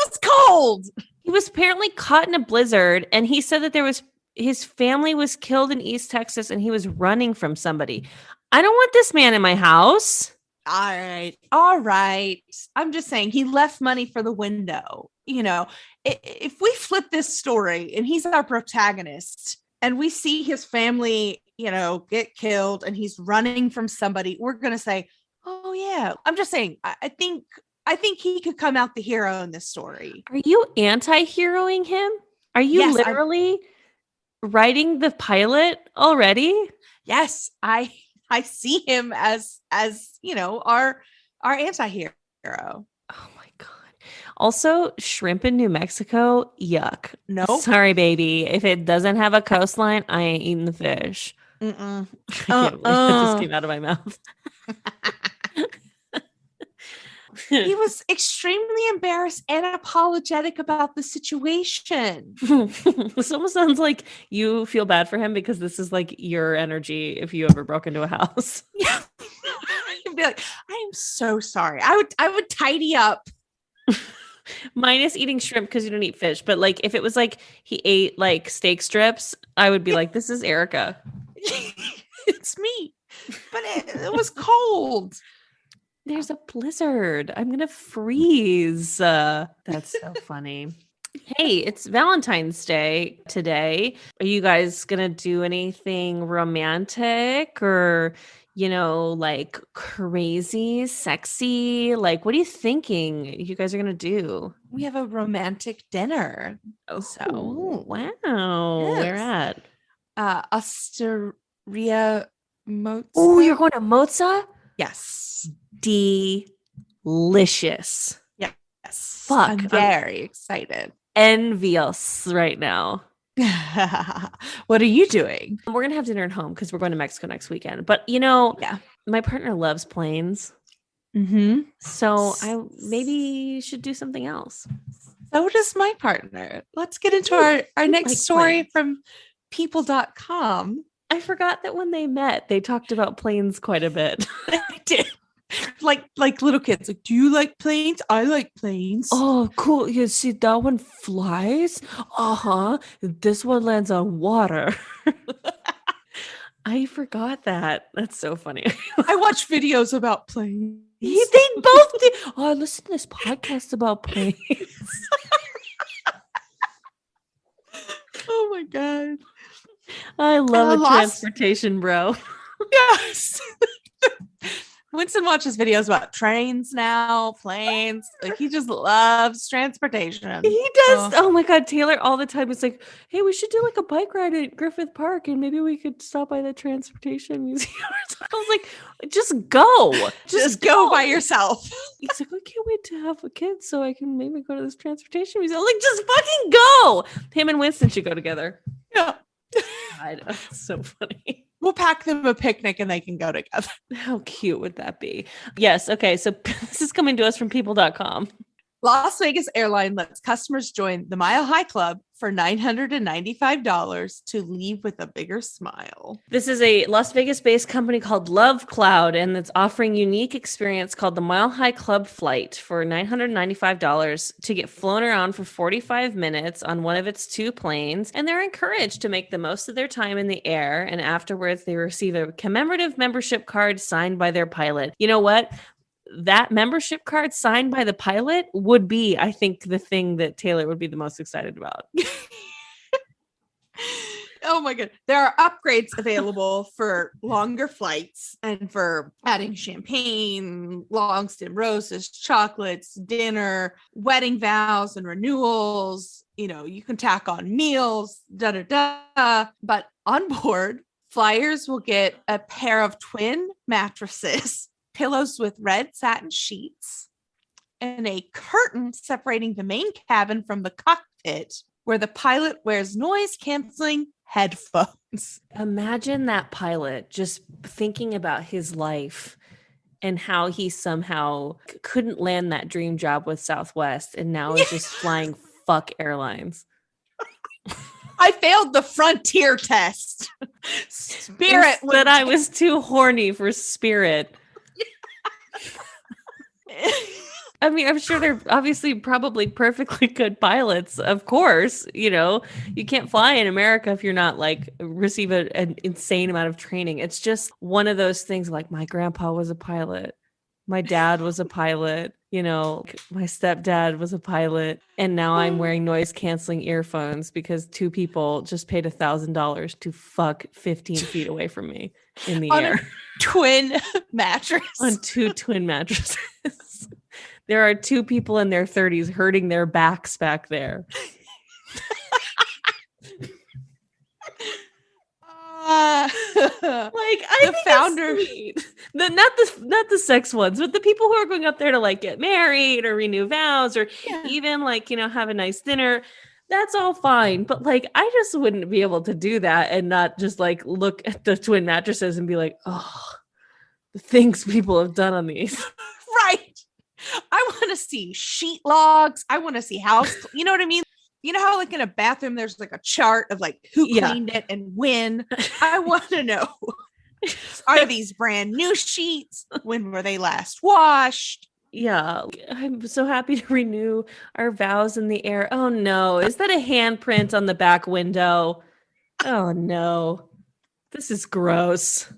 was cold. He was apparently caught in a blizzard, and he said that his family was killed in East Texas and he was running from somebody. I don't want this man in my house. All right. I'm just saying he left money for the window. You know, if we flip this story and he's our protagonist and we see his family, you know, get killed and he's running from somebody, we're going to say, oh yeah. I'm just saying, I think he could come out the hero in this story. Are you anti-heroing him? Are you literally writing the pilot already? Yes, I see him as you know, our anti-hero. Oh my God. Also, shrimp in New Mexico, yuck. No. Sorry, baby. If it doesn't have a coastline, I ain't eating the fish. I can't believe that just came out of my mouth. He was extremely embarrassed and apologetic about the situation. This almost sounds like you feel bad for him because this is like your energy if you ever broke into a house. Yeah. I'd be like, I am so sorry. I would tidy up. Minus eating shrimp because you don't eat fish. But like if it was like he ate like steak strips, I would be like, this is Erica. It's me. But it was cold. There's a blizzard. I'm going to freeze. That's so funny. Hey, it's Valentine's Day today. Are you guys going to do anything romantic or, you know, like crazy, sexy? Like, what are you thinking you guys are going to do? We have a romantic dinner. Oh, so wow. Yes. Where at? Osteria Mozza. Oh, you're going to Mozza? Yes. Delicious. Yes. Fuck. I'm very excited. Envious right now. What are you doing? We're going to have dinner at home because we're going to Mexico next weekend. But, you know, my partner loves planes. Mm-hmm. So I maybe should do something else. So does my partner. Let's get into our next story from people.com. I forgot that when they met, they talked about planes quite a bit. They did. Like little kids. Like, do you like planes? I like planes. Oh, cool. You see, that one flies? Uh-huh. This one lands on water. I forgot that. That's so funny. I watch videos about planes. They both do. Oh, I listen to this podcast about planes. Oh my God. I love a transportation bro. Yes. Winston watches videos about trains now, planes. Like he just loves transportation. He does. Oh my God, Taylor all the time is like, hey, we should do like a bike ride at Griffith Park and maybe we could stop by the transportation museum. I was like, just go. Just go by yourself. He's like, I can't wait to have a kid so I can maybe go to this transportation museum. I'm like, just fucking go. Him and Winston should go together. Yeah. God, that's so funny. We'll pack them a picnic and they can go together. How cute would that be? Yes. Okay. So this is coming to us from people.com. Las Vegas Airline lets customers join the Mile High Club for $995 to leave with a bigger smile. This is a Las Vegas-based company called Love Cloud, and it's offering a unique experience called the Mile High Club Flight for $995 to get flown around for 45 minutes on one of its 2 planes. And they're encouraged to make the most of their time in the air. And afterwards, they receive a commemorative membership card signed by their pilot. You know what? That membership card signed by the pilot would be, I think, the thing that Taylor would be the most excited about. Oh my God. There are upgrades available for longer flights and for adding champagne, long stem roses, chocolates, dinner, wedding vows and renewals. You know, you can tack on meals, But on board, flyers will get a pair of twin mattresses, pillows with red satin sheets, and a curtain separating the main cabin from the cockpit, where the pilot wears noise-canceling headphones. Imagine that pilot just thinking about his life and how he somehow couldn't land that dream job with Southwest and now is just flying fuck airlines. I failed the Frontier test. Spirit that I was too horny for Spirit. I mean, I'm sure they're obviously probably perfectly good pilots. Of course, you know, you can't fly in America if you're not like receive an insane amount of training. It's just one of those things like my grandpa was a pilot. My dad was a pilot, you know, my stepdad was a pilot. And now I'm wearing noise canceling earphones because 2 people just paid $1,000 to fuck 15 feet away from me in the air. Twin mattress. On 2 twin mattresses. There are 2 people in their 30s hurting their backs back there. Like I think founder, not the sex ones, but the people who are going up there to like get married or renew vows or even like, you know, have a nice dinner. That's all fine. But like, I just wouldn't be able to do that and not just like look at the twin mattresses and be like, oh, the things people have done on these. Right. I want to see sheet logs. I want to see house. You know what I mean? You know how like in a bathroom, there's like a chart of like who cleaned it and when. I want to know, are these brand new sheets? When were they last washed? Yeah. I'm so happy to renew our vows in the air. Oh no. Is that a handprint on the back window? Oh no. This is gross.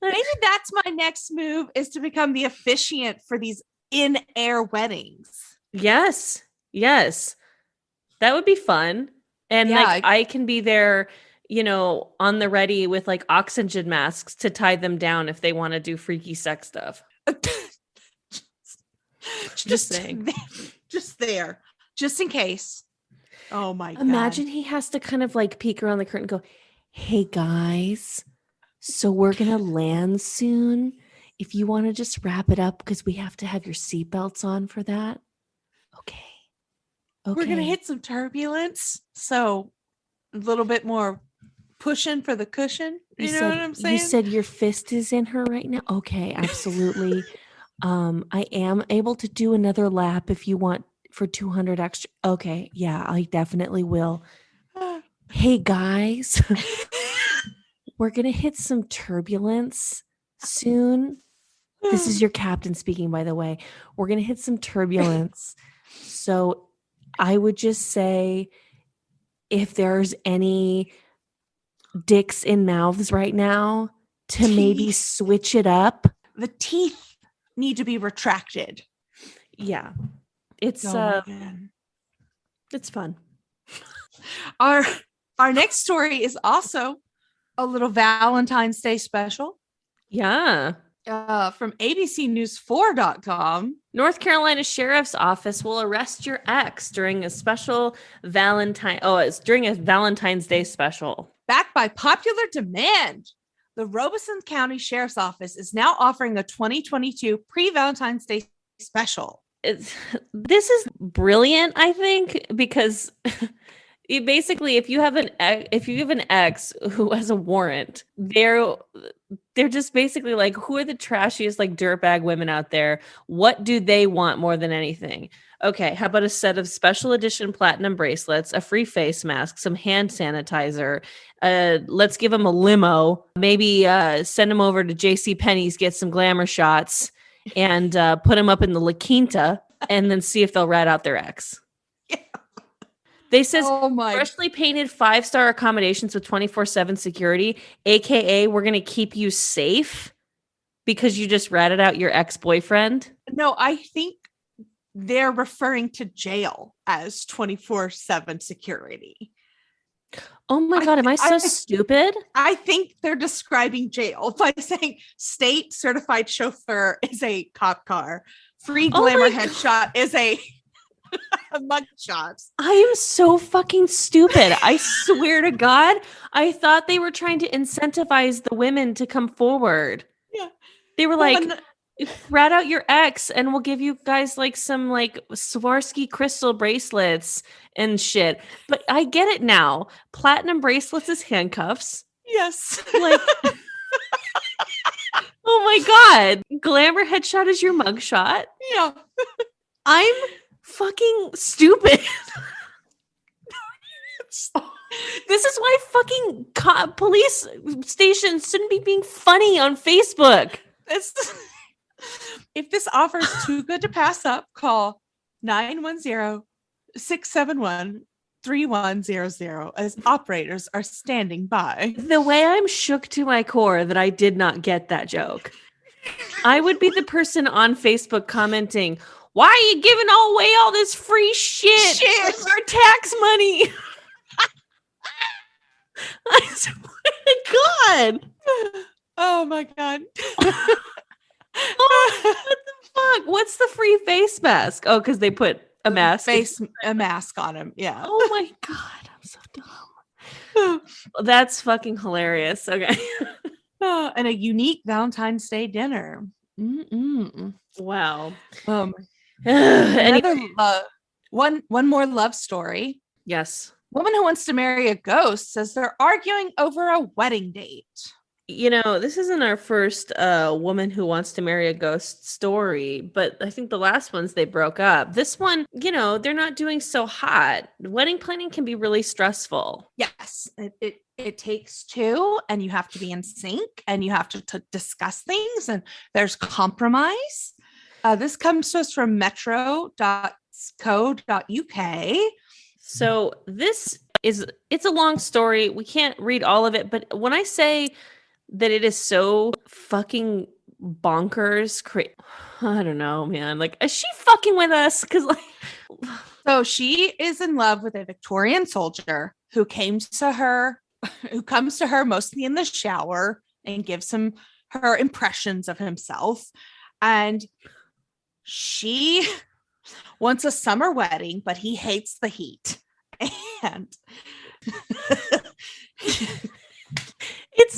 Maybe that's my next move, is to become the officiant for these in-air weddings. Yes. That would be fun. And like I can be there, you know, on the ready with like oxygen masks to tie them down if they want to do freaky sex stuff. Just saying. Just there. Just in case. Oh my God. Imagine he has to kind of like peek around the curtain and go, hey guys, so we're going to land soon. If you want to just wrap it up because we have to have your seatbelts on for that. Okay. We're going to hit some turbulence. So a little bit more pushing for the cushion. You know what I'm saying? You said your fist is in her right now. Okay, absolutely. I am able to do another lap if you want for 200 extra. Okay. Yeah, I definitely will. Hey guys. We're going to hit some turbulence soon. This is your captain speaking, by the way. We're going to hit some turbulence. So I would just say if there's any dicks in mouths right now to maybe switch it up. The teeth need to be retracted. Yeah. It's it's fun. Our next story is also a little Valentine's Day special. Yeah. From abcnews4.com. North Carolina Sheriff's Office will arrest your ex during a special Valentine's Day special. Backed by popular demand, the Robeson County Sheriff's Office is now offering a 2022 pre-Valentine's Day special. this is brilliant, I think, because basically, if you have an ex who has a warrant, they're just basically like, who are the trashiest like dirtbag women out there? What do they want more than anything? Okay, how about a set of special edition platinum bracelets, a free face mask, some hand sanitizer? Let's give them a limo. Maybe send them over to J.C. Penney's, get some glamour shots, and put them up in the La Quinta, and then see if they'll rat out their ex. Yeah. They says freshly painted 5-star accommodations with 24/7 security, aka we're gonna keep you safe because you just ratted out your ex-boyfriend. No, I think they're referring to jail as 24/7 security. Oh my God, am I so stupid? I think they're describing jail by saying state certified chauffeur is a cop car. Free glamour headshot is a mugshot. I am so fucking stupid. I swear to God, I thought they were trying to incentivize the women to come forward. Yeah. They were like, rat out your ex and we'll give you guys like some like Swarovski crystal bracelets and shit. But I get it now. Platinum bracelets is handcuffs. Yes. Like, oh my God. Glamour headshot is your mugshot. Yeah. I'm fucking stupid. This is why fucking police stations shouldn't be being funny on Facebook. If this offer is too good to pass up, call 910-671-3100 as operators are standing by. The way I'm shook to my core that I did not get that joke. I would be the person on Facebook commenting, why are you giving away all this free shit? With our tax money? I swear to God. Oh my God. Oh, what the fuck? What's the free face mask? Oh, because they put a mask. A mask on him. Yeah. Oh my God. I'm so dumb. That's fucking hilarious. Okay. And a unique Valentine's Day dinner. Wow. Another one more love story. Yes. Woman who wants to marry a ghost says they're arguing over a wedding date. You know, this isn't our first woman who wants to marry a ghost story, but I think the last ones they broke up. This one, you know, they're not doing so hot. Wedding planning can be really stressful. Yes, it takes two, and you have to be in sync, and you have to discuss things, and there's compromise. This comes to us from metro.co.uk. So it's a long story. We can't read all of it, but when I say that it is so fucking bonkers, I don't know, man. Like, is she fucking with us? Because like, so she is in love with a Victorian soldier who comes to her mostly in the shower and gives him her impressions of himself. And she wants a summer wedding, but he hates the heat. And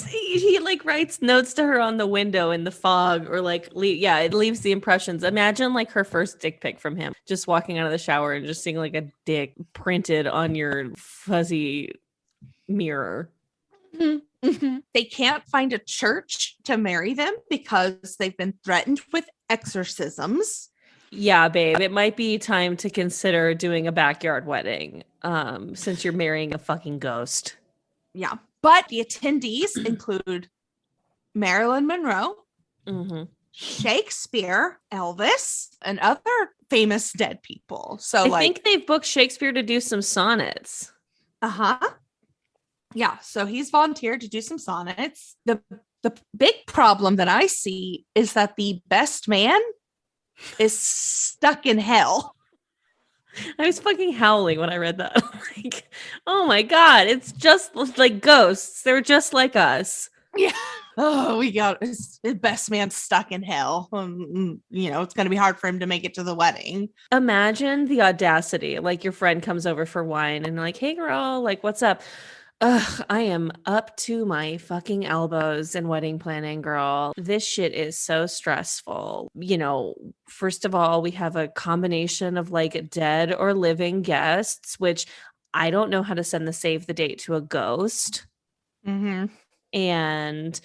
he like writes notes to her on the window in the fog, or like, it leaves the impressions. Imagine like her first dick pic from him, just walking out of the shower and just seeing like a dick printed on your fuzzy mirror. Mm-hmm. They can't find a church to marry them because they've been threatened with exorcisms. Yeah, babe, it might be time to consider doing a backyard wedding, since you're marrying a fucking ghost. Yeah. But the attendees include Marilyn Monroe, Shakespeare, Elvis, and other famous dead people. So I think they've booked Shakespeare to do some sonnets. Yeah. So he's volunteered to do some sonnets. The big problem that I see is that the best man is stuck in hell. I was fucking howling when I read that. Like, oh my God, it's just like ghosts. They're just like us. Yeah. Oh, we got the best man stuck in hell. You know, it's going to be hard for him to make it to the wedding. Imagine the audacity. Like, your friend comes over for wine and like, hey girl, like, what's up? Ugh, I am up to my fucking elbows in wedding planning, girl. This shit is so stressful. First of all, we have a combination of like dead or living guests, which I don't know how to send the save the date to a ghost. Mm-hmm. And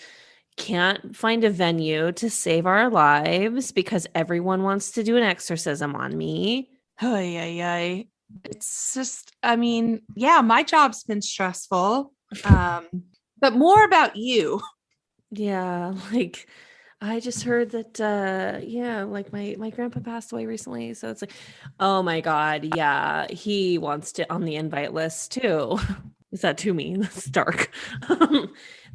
can't find a venue to save our lives because everyone wants to do an exorcism on me. Oh, yeah. It's just, I mean, yeah, my job's been stressful. But more about you. Yeah, like I just heard that like my grandpa passed away recently, so it's like, oh my god, yeah, he wants to on the invite list too. Is that too mean? That's dark.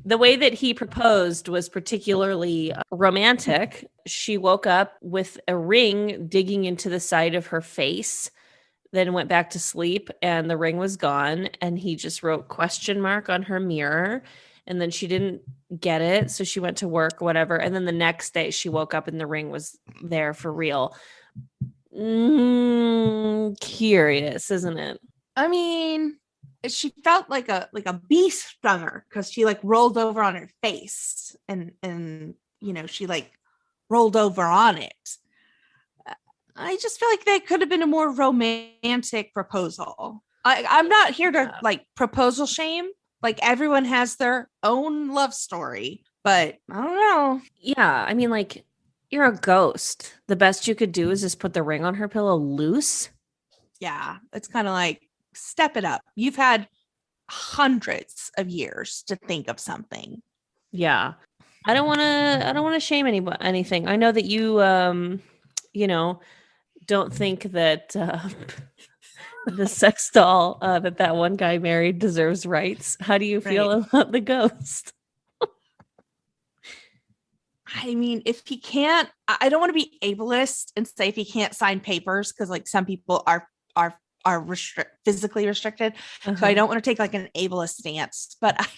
The way that he proposed was particularly romantic. She woke up with a ring digging into the side of her face, then went back to sleep and the ring was gone, and he just wrote question mark on her mirror, and then she didn't get it, so she went to work or whatever, and then the next day she woke up and the ring was there for real. Curious, isn't it? I mean, she felt like a bee stung her because she like rolled over on her face and she like rolled over on it. I just feel like that could have been a more romantic proposal. I'm not here to like proposal shame. Like everyone has their own love story, but I don't know. Yeah, I mean, like, you're a ghost. The best you could do is just put the ring on her pillow loose. Yeah, it's kind of like step it up. You've had hundreds of years to think of something. Yeah. I don't want to shame anything. I know that you don't think that the sex doll that one guy married deserves rights. How do you feel about the ghost? I mean, if he can't, I don't want to be ableist and say if he can't sign papers, because like some people are physically restricted. So I don't want to take like an ableist stance, but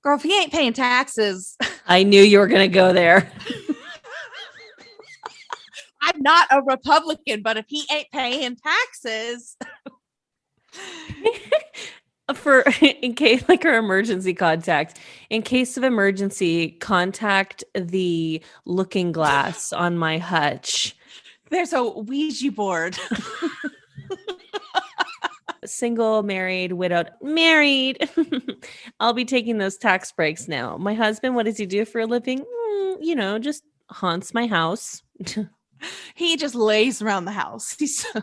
girl, if he ain't paying taxes. I knew you were going to go there. I'm not a Republican, but if he ain't paying taxes. In case like our emergency contact, in case of emergency, contact the looking glass on my hutch. There's a Ouija board. Single, married, widowed, married. I'll be taking those tax breaks now. My husband, what does he do for a living? Just haunts my house. He just lays around the house. He's so...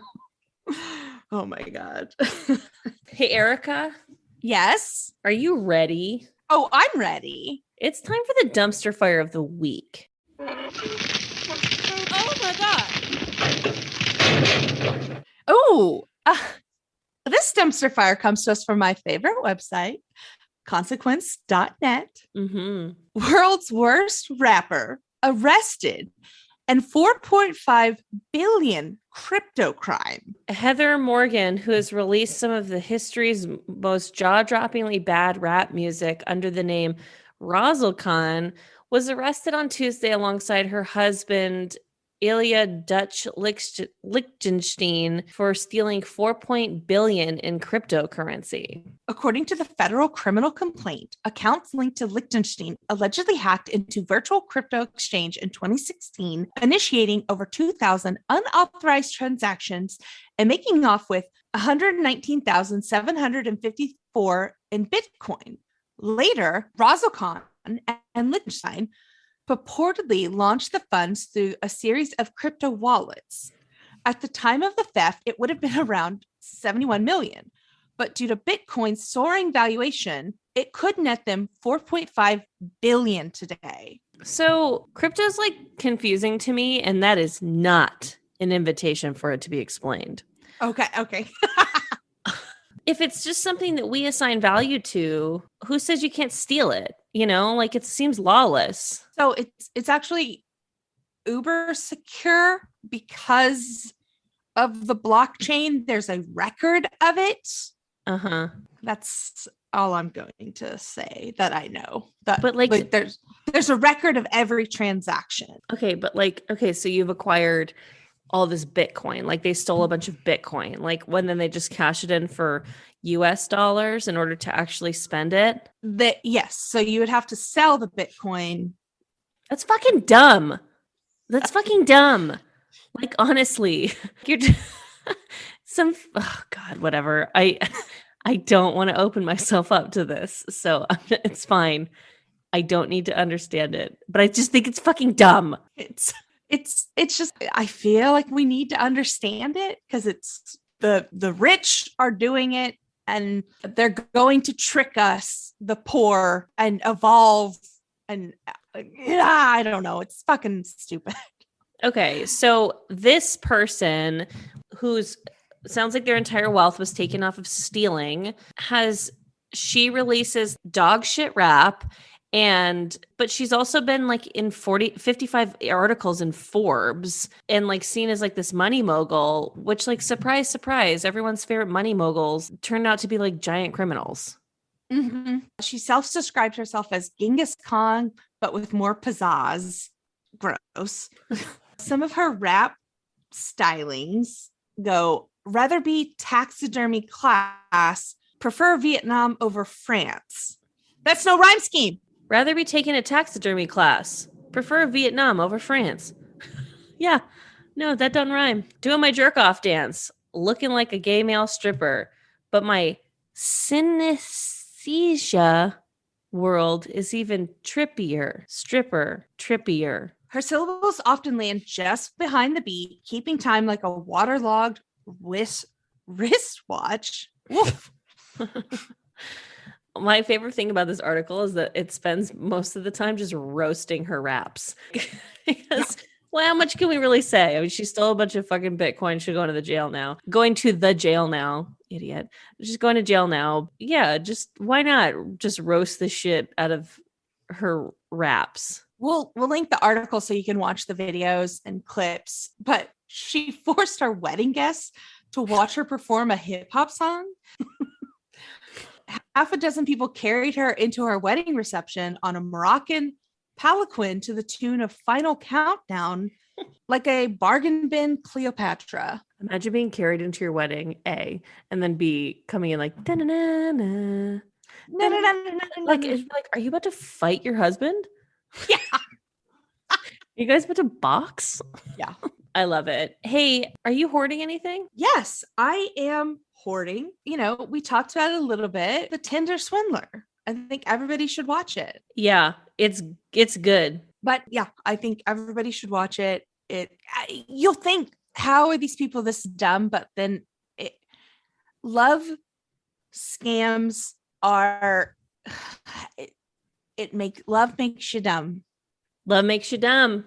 Oh my God. Hey, Erica. Yes. Are you ready? Oh, I'm ready. It's time for the dumpster fire of the week. Oh my God. Oh, this dumpster fire comes to us from my favorite website, consequence.net. World's worst rapper arrested and 4.5 billion crypto crime. Heather Morgan, who has released some of the history's most jaw-droppingly bad rap music under the name Razzle-Khan, was arrested on Tuesday alongside her husband, Ilya Dutch Lichtenstein, for stealing $4 billion in cryptocurrency. According to the federal criminal complaint, accounts linked to Lichtenstein allegedly hacked into virtual crypto exchange in 2016, initiating over 2,000 unauthorized transactions and making off with 119,754 in Bitcoin. Later, Razzle-Khan and Lichtenstein purportedly launched the funds through a series of crypto wallets. At the time of the theft, it would have been around 71 million. But due to Bitcoin's soaring valuation, it could net them 4.5 billion today. So crypto's like confusing to me, and that is not an invitation for it to be explained. Okay. If it's just something that we assign value to, who says you can't steal it? Like it seems lawless. So it's actually uber secure because of the blockchain. There's a record of it. That's all I'm going to say that I know. But like there's a record of every transaction. Okay, but so you've acquired all this Bitcoin. Like they stole a bunch of Bitcoin. Like then they just cash it in for US dollars in order to actually spend it. Yes. So you would have to sell the Bitcoin. That's fucking dumb. That's fucking dumb. Like, honestly, you're oh God, whatever. I don't want to open myself up to this. So it's fine. I don't need to understand it, but I just think it's fucking dumb. It's just, I feel like we need to understand it because it's the rich are doing it and they're going to trick us, the poor, and evolve. And I don't know. It's fucking stupid. Okay. So this person who's sounds like their entire wealth was taken off of stealing she releases dog shit rap. But she's also been like in 55 articles in Forbes and like seen as like this money mogul, which like surprise, surprise, everyone's favorite money moguls turned out to be like giant criminals. Mm-hmm. She self-described herself as Genghis Khan, but with more pizzazz. Gross. Some of her rap stylings go, rather be taxidermy class, prefer Vietnam over France. That's no rhyme scheme. Rather be taking a taxidermy class. Prefer Vietnam over France. Yeah. No, that doesn't rhyme. Doing my jerk off dance. Looking like a gay male stripper. But my synesthesia world is even trippier. Stripper. Trippier. Her syllables often land just behind the beat, keeping time like a waterlogged wristwatch. My favorite thing about this article is that it spends most of the time just roasting her raps. Because, well, how much can we really say? I mean, she stole a bunch of fucking Bitcoin. She's going to the jail now. Going to the jail now. Idiot. She's going to jail now. Yeah, just why not just roast the shit out of her raps? We'll link the article so you can watch the videos and clips. But she forced our wedding guests to watch her perform a hip hop song. Half a dozen people carried her into her wedding reception on a Moroccan palanquin to the tune of Final Countdown, like a bargain bin Cleopatra. Imagine being carried into your wedding, A, and then B, coming in like, da-na-na-na. Like, are you about to fight your husband? Yeah. You guys about to box? Yeah. I love it. Hey, are you hoarding anything? Yes, I am hoarding. You know, we talked about it a little bit. The Tinder Swindler. I think everybody should watch it. Yeah, it's good. But yeah, I think everybody should watch it. You'll think, how are these people this dumb? But then love scams are love makes you dumb. Love makes you dumb.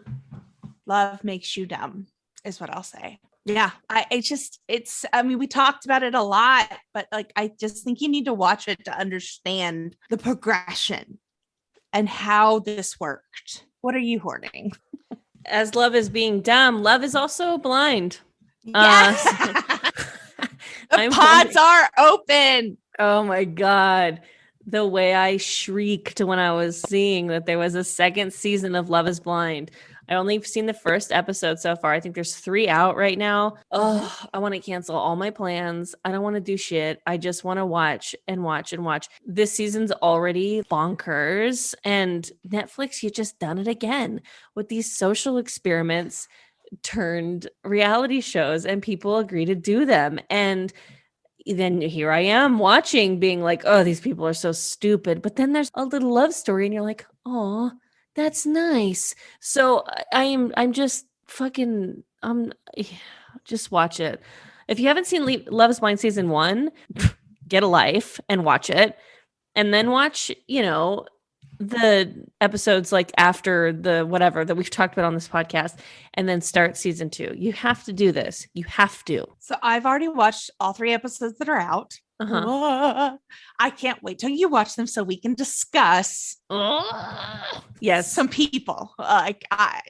Love makes you dumb is what I'll say. Yeah, I mean, we talked about it a lot, but like, I just think you need to watch it to understand the progression and how this worked. What are you hoarding? As love is being dumb, love is also blind. Yes. The pods are open. Oh my God. The way I shrieked when I was seeing that there was a second season of Love is Blind. I only have seen the first episode so far. I think there's 3 out right now. Oh, I want to cancel all my plans. I don't want to do shit. I just want to watch and watch and watch. This season's already bonkers. And Netflix, you just done it again with these social experiments turned reality shows, and people agree to do them. And then here I am watching, being like, oh, these people are so stupid. But then there's a little love story and you're like, oh, that's nice. So I'm just fucking, just watch it. If you haven't seen Love is Blind season 1, get a life and watch it. And then watch, the episodes like after the whatever that we've talked about on this podcast, and then start season 2. You have to do this. You have to. So I've already watched all 3 episodes that are out. I can't wait till you watch them so we can discuss. Yes, some people like I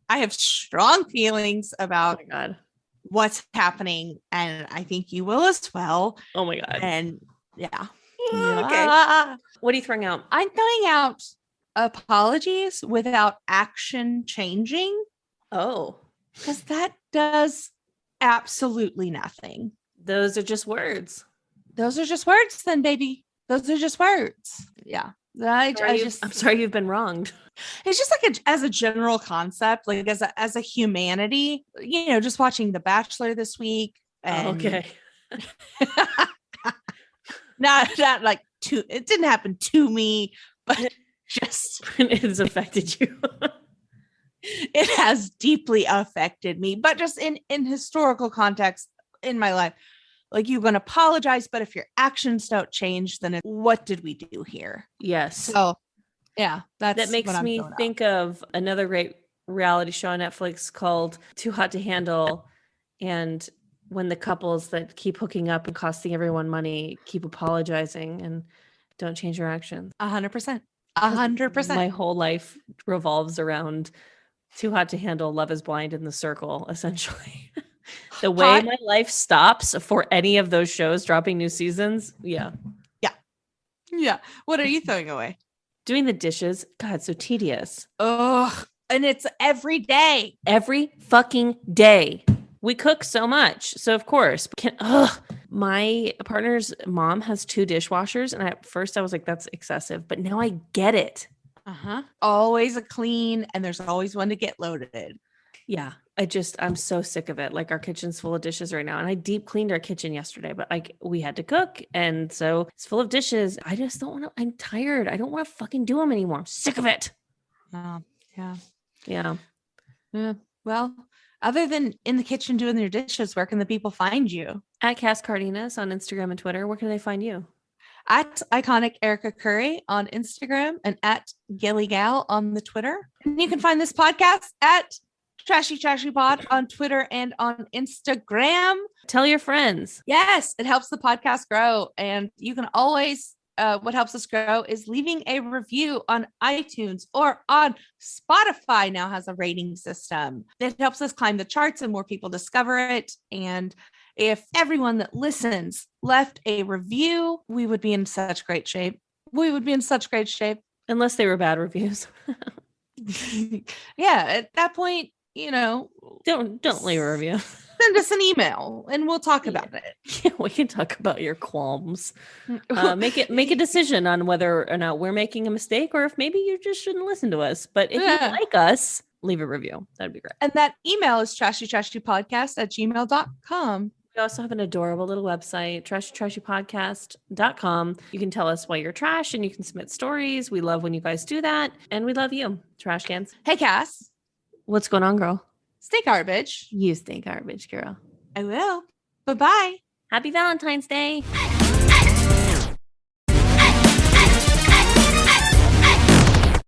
have strong feelings about what's happening, and I think you will as well. Oh my God. And yeah. Okay. What are you throwing out? I'm throwing out apologies without action changing. Oh, because that does absolutely nothing. Those are just words. Those are just words then, baby. Those are just words. Yeah. I'm sorry you've been wronged. It's just like as a general concept, like as a humanity, just watching The Bachelor this week. And okay. not like it didn't happen to me, but just it's affected you. It has deeply affected me, but just in historical context in my life. Like, you can apologize, but if your actions don't change, then what did we do here? Yes. So, yeah, that makes me think of another great reality show on Netflix called Too Hot to Handle. And when the couples that keep hooking up and costing everyone money keep apologizing and don't change their actions. 100%. 100%. My whole life revolves around Too Hot to Handle, Love is Blind, in The Circle, essentially. The way my life stops for any of those shows dropping new seasons. Yeah. What are you throwing away? Doing the dishes. God, so tedious. Ugh. And it's every day. Every fucking day. We cook so much. So of course, my partner's mom has 2 dishwashers. And at first I was like, that's excessive. But now I get it. Always a clean, and there's always one to get loaded. Yeah. I'm so sick of it. Like, our kitchen's full of dishes right now. And I deep cleaned our kitchen yesterday, but like, we had to cook. And so it's full of dishes. I just don't want to, I'm tired. I don't want to fucking do them anymore. I'm sick of it. Yeah. Well, other than in the kitchen doing your dishes, where can the people find you? At Cass Cardenas on Instagram and Twitter. Where can they find you? At Iconic Erica Curry on Instagram and at Gilly Gal on the Twitter. And you can find this podcast at Trashy Pod on Twitter and on Instagram. Tell your friends. Yes, it helps the podcast grow. And you can always, what helps us grow is leaving a review on iTunes or on Spotify. Now has a rating system. It helps us climb the charts and more people discover it. And if everyone that listens left a review, we would be in such great shape. Unless they were bad reviews. Yeah, at that point, don't leave a review. Send us an email and we'll talk about it. Yeah, we can talk about your qualms. Make a decision on whether or not we're making a mistake, or if maybe you just shouldn't listen to us. But if you like us, leave a review. That'd be great. And that email is trashytrashypodcast@gmail.com. We also have an adorable little website, trashytrashypodcast.com. You can tell us why you're trash, and you can submit stories. We love when you guys do that. And we love you, trash cans. Hey, Cass. What's going on, girl? Stay garbage. You stay garbage, girl. I will. Bye-bye. Happy Valentine's Day.